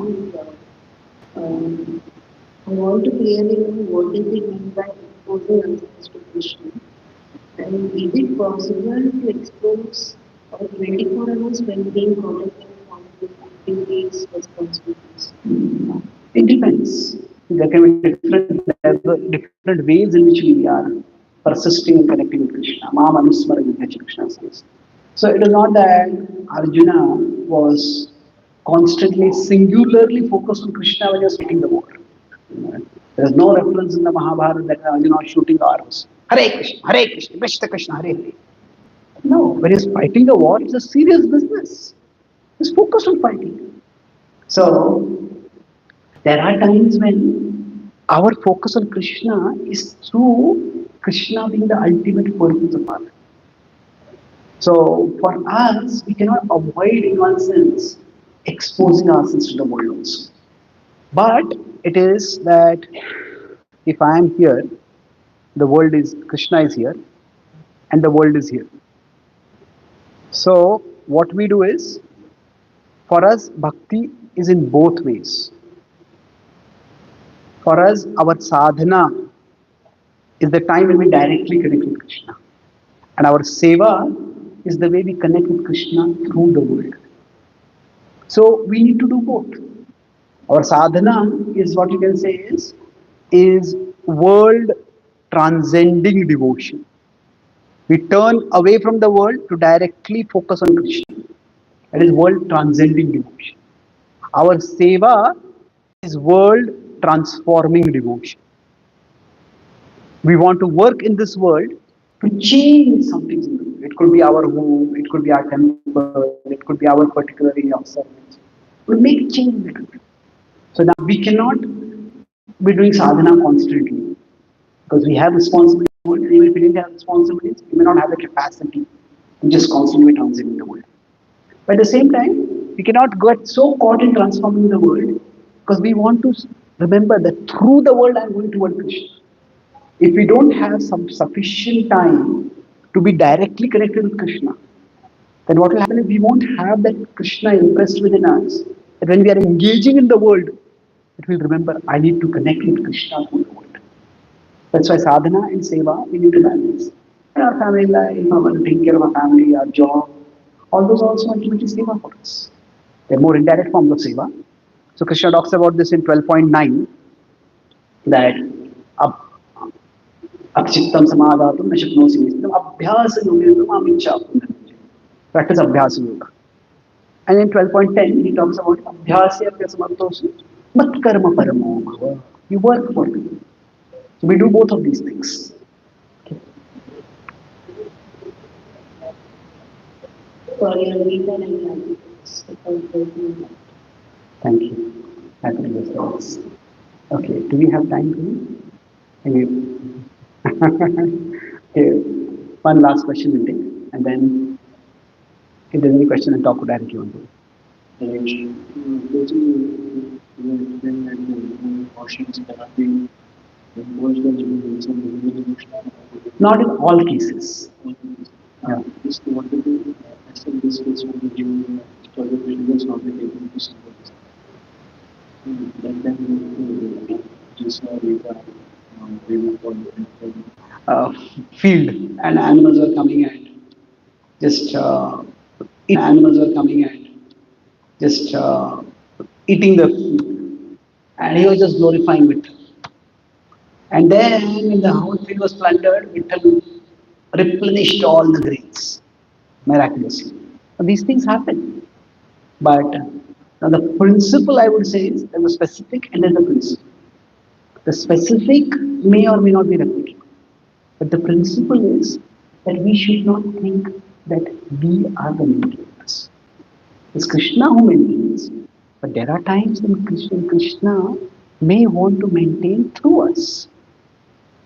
Speaker 5: is, I want to clearly know what does it mean by exposing ourselves to Krishna. And is it possible to expose our 24 hours when being caught up in conflict, activities, responsibilities?
Speaker 1: It depends. There can be different ways in which we are persisting and connecting with Krishna. Mam Anusmara Yuddha Krishna says. So it is not that Arjuna was constantly, singularly focused on Krishna when he was fighting the war. There is no reference in the Mahabharata that Arjuna was shooting arrows. Hare Krishna, Krishna Krishna, Hare Hare. No, when he is fighting the war, it's a serious business. He's focused on fighting. So there are times when our focus on Krishna is through Krishna being the ultimate purpose of our life. So for us, we cannot avoid, in one sense, exposing ourselves to the world also. But it is that if I am here, the world is, Krishna is here, and the world is here. So what we do is, for us, bhakti is in both ways. For us, our sadhana is the time when we directly connect with Krishna. And our seva is the way we connect with Krishna through the world. So we need to do both. Our sadhana is what you can say is world transcending devotion. We turn away from the world to directly focus on Krishna. That is world transcending devotion. Our seva is world transforming devotion. We want to work in this world to change some things in the world. It could be our home, it could be our temple, it could be our particular area of service. We make change in the world. So now we cannot be doing sadhana constantly because we have responsibilities in the world. And even if we didn't have responsibilities, we may not have the capacity to just constantly transcend the world. But at the same time, we cannot get so caught in transforming the world because we want to Remember that through the world I am going toward Krishna. If we don't have some sufficient time to be directly connected with Krishna, then what will happen is we won't have that Krishna impressed within us. That when we are engaging in the world, it will remember I need to connect with Krishna through the world. That's why sadhana and seva we need to balance. And our family life, our taking care of our family, our job, all those also ultimately seva for us. They're more indirect forms of seva. So Krishna talks about this in 12.9 that ab- Akshittam samadhatum na shaknosi nistam abhyasa yogetam amicha. Practice abhyasa yoga. And in 12.10 he talks about abhyasya samartosu mat karma paramo bhava. You work for me. So we do both of these things.
Speaker 5: For your leader and guidance.
Speaker 1: Thank you. Happy to listen this. Okay, do we have time for you? Okay, one last question we'll take, and then if there's any question, I'll talk directly on to it. Not in all cases. Yeah. Uh, Field and animals were coming and just just eating the food, and he was just glorifying Vittal. And then, when the whole field was plundered, Vittal replenished all the grains miraculously. Now, these things happen, but now the principle I would say is there's a specific and there's a principle. The specific may or may not be replicable, but the principle is that we should not think that we are the maintainers. It's Krishna who maintains, but there are times when Krishna may want to maintain through us.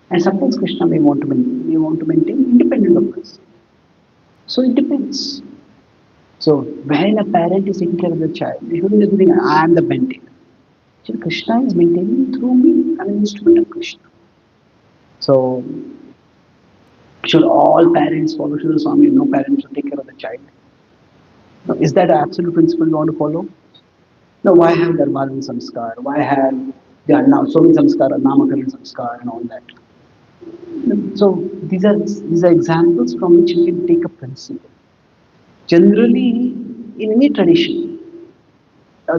Speaker 1: And sometimes Krishna may want to maintain independent of us. So it depends. So when a parent is taking care of the child, they shouldn't just think, I am the maintainer. Actually, Krishna is maintaining through me. I'm an instrument of Krishna. So should all parents follow Srila Swami? No parent should take care of the child. Now, is that an absolute principle you want to follow? No, why have Dharmaran Samskar? Why have now so many samskar, Namakaran Samskar and all that? So these are examples from which we can take a principle. Generally, in any tradition,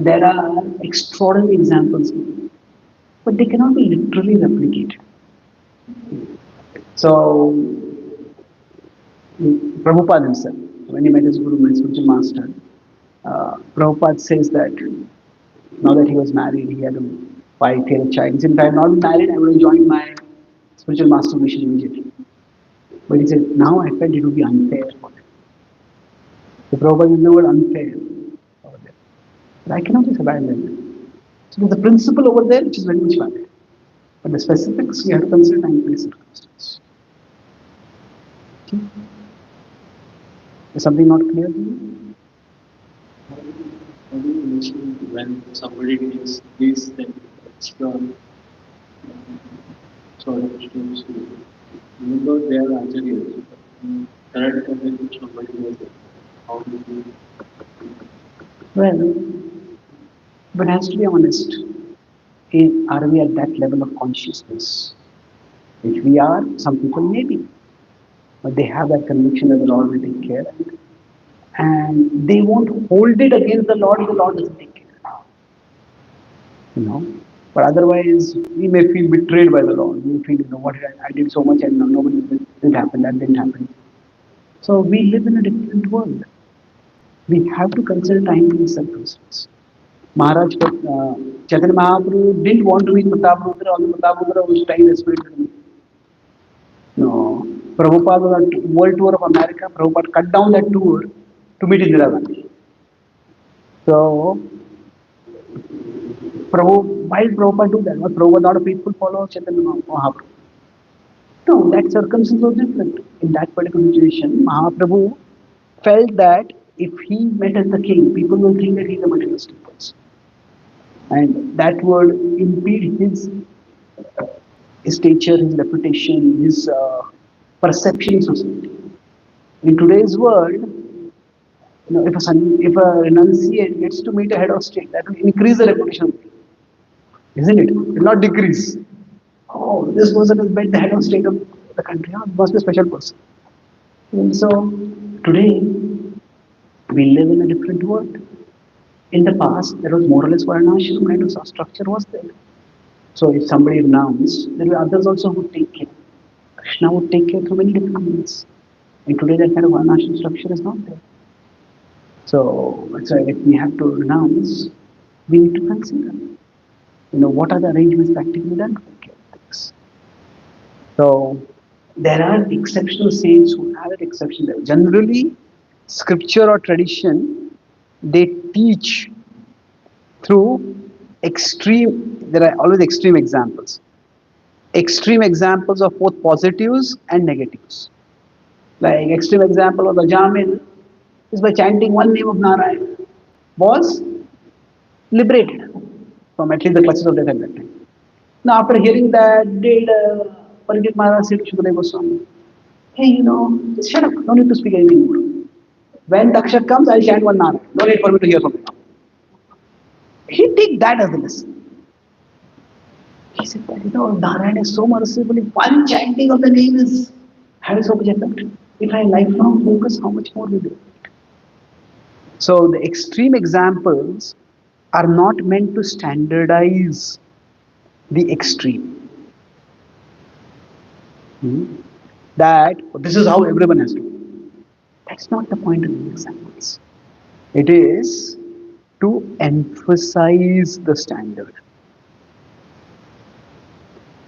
Speaker 1: there are extraordinary examples, but they cannot be literally replicated. So, Prabhupada himself, when he met his Guru, my spiritual master, Prabhupada says that now that he was married, he had a wife, he had a child. He said, if I had not been married, I would have joined my spiritual master mission immediately. But he said, now I felt it would be unfair for them. The Prabhupada used the word unfair over there. But I cannot just abandon them. So there's a principle over there which is very much valid. But the specifics we have to consider time, place, circumstance. Okay. Is something not clear to you?
Speaker 2: When somebody takes this, then extra sort of steps. Remember, they are acharyas. Correct when somebody was how do you
Speaker 1: Well, but has to be honest. Are we at that level of consciousness? If we are, some people may be. But they have that conviction that the Lord will take care of it. And they won't hold it against the Lord if the Lord doesn't take care. You know. But otherwise, we may feel betrayed by the Lord. We feel, what I did so much and nobody didn't happen, that didn't happen. So we live in a different world. We have to consider time and circumstances. Maharaj, Chaitanya Mahaprabhu didn't want to meet Prataprudra, although Prataprudra was trying desperately. No. Prabhupada was on world tour of America. Prabhupada cut down that tour to meet Indira Gandhi. So, why did Prabhupada do that? Was Prabhupada not a faithful follower of Chaitanya Mahaprabhu? No, that circumstance was different. In that particular situation, Mahaprabhu felt that if he met as the king, people will think that he is a materialistic person. and that would impede his stature, his reputation, his perception in society. In today's world, if a renunciate gets to meet a head of state, that will increase the reputation, isn't it? It will not decrease. Oh, this person has met the head of state of the country. Oh, must be a special person. And so today we live in a different world. In the past, there was more or less varnashram kind of structure was there. So if somebody renounced, there were others also who would take care. Krishna would take care through many different means. And today that kind of varnashram structure is not there. So if we have to renounce, we need to consider, what are the arrangements practically done to take care of things. So there are exceptional saints who have an exception level. Generally, scripture or tradition, they teach through extreme, there are always extreme examples. Extreme examples of both positives and negatives. Like extreme example of the Jamil is by chanting one name of Narayan was liberated from at least the clutches of death at that time. Now after hearing that, did Parikshit Maharaj say to Shukadeva Goswami, hey, just shut up, no need to speak anything more. When Dakshat comes, I'll chant one Narayan. No need for me to hear from him. He take that as a lesson. He said that, Narayan is so merciful. If one chanting of the name is having so much effect, if I lifelong focus, how much more will do? So the extreme examples are not meant to standardize the extreme. That this is how everyone has to do. That's not the point of the examples. It is to emphasize the standard.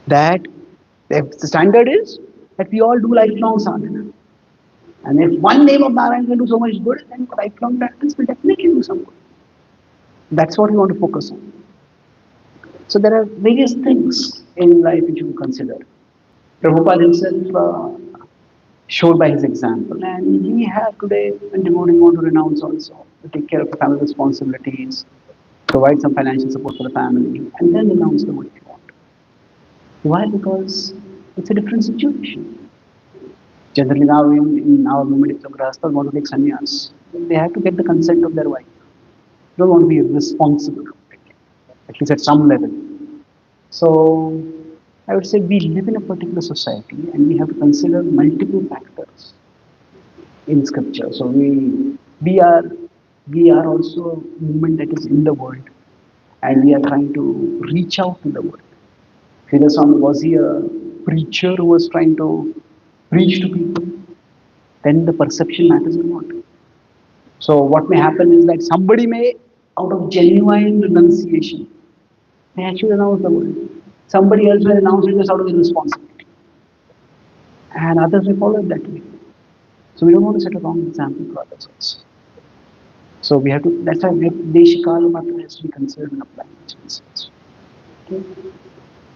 Speaker 1: That if the standard is that we all do lifelong sadhana. And if one name of Narayan can do so much good, then lifelong practice will definitely do some good. That's what we want to focus on. So there are various things in life which you consider. Prabhupada himself showed by his example, and we have today when devotee want to renounce also, to take care of the family responsibilities, provide some financial support for the family, and then renounce the what you want. Why? Because it's a different situation. Generally now in our movement, if the grahasthas want to take sannyas, they have to get the consent of their wife. They don't want to be responsible, at least at some level. So I would say we live in a particular society and we have to consider multiple factors in scripture. So we are we are also a movement that is in the world and we are trying to reach out to the world. Sridhar Swami, was he a preacher who was trying to preach to people? Then the perception matters a lot. So what may happen is that somebody may, out of genuine renunciation, may actually renounce the world. Somebody else will renounce it just out of his responsibility. And others may follow it that way. So we don't want to set a wrong example for others also. So we have to, that's why Deshikala Matra has to be considered and applied in this sense. Okay?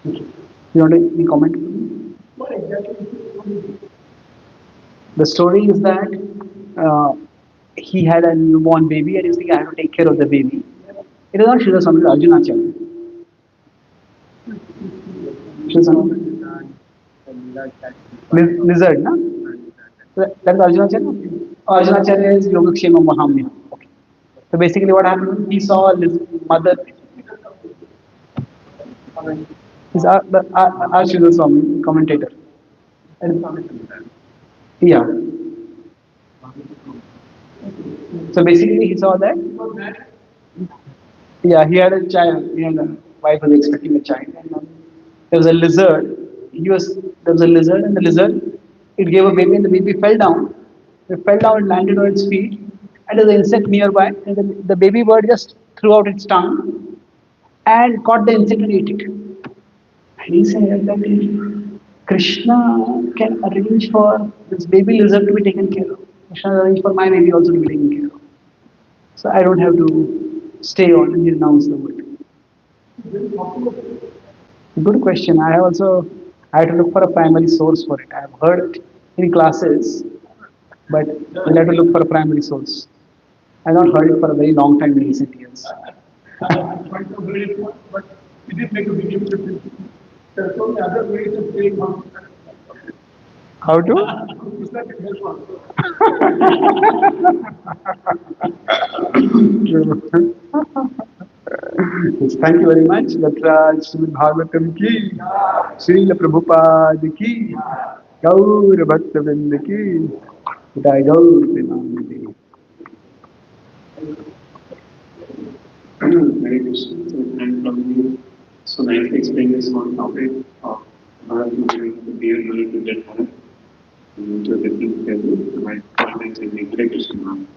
Speaker 1: Okay. You want to any comment? What exactly? The story is that he had a newborn baby and he was thinking, I have to take care of the baby. It is not Sridhar Swami, it is Arjunacharya. Lizard, no? That is Arjunacharya? Arjunacharya is Yogakshema Mahamya. Okay. So basically what happened, he saw his mother. He's Sridhar Swami, commentator. Yeah. So basically he saw that. Yeah, he had a child. He had a wife was expecting a child. And there was a lizard. There was a lizard, and the lizard it gave a baby, and the baby fell down. It fell down and landed on its feet, and there was an insect nearby, and the baby bird just threw out its tongue and caught the insect and ate it. And he said that if Krishna can arrange for this baby lizard to be taken care of, Krishna arrange for my baby also to be taken care of. So I don't have to stay on and renounce the word. Good question. I had to look for a primary source for it. I have heard it in classes, but we'll have to look for a primary source. I have not heard it for a very long time in recent years.
Speaker 3: Quite a great one, but it did make a big difference. There are so many other ways of saying how
Speaker 1: How to?
Speaker 3: is that it help also.
Speaker 1: Yes, thank you very much. Natraj Srimad Bhagavatam ki, Srila Prabhupada ki, Gaur Bhakta Vrinda ki, Jai Gaur Premanande.
Speaker 3: Hare Krishna. So, and from you, so nicely explained this one topic of Bharat Maharaj, the beer money to get Bharat to a different level. My comment is the Hare Krishna.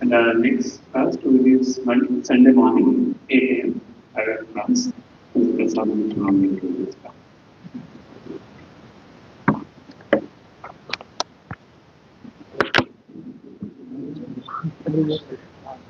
Speaker 3: And next class will be Sunday morning, 8 a.m. Our class. That's how we can do this class.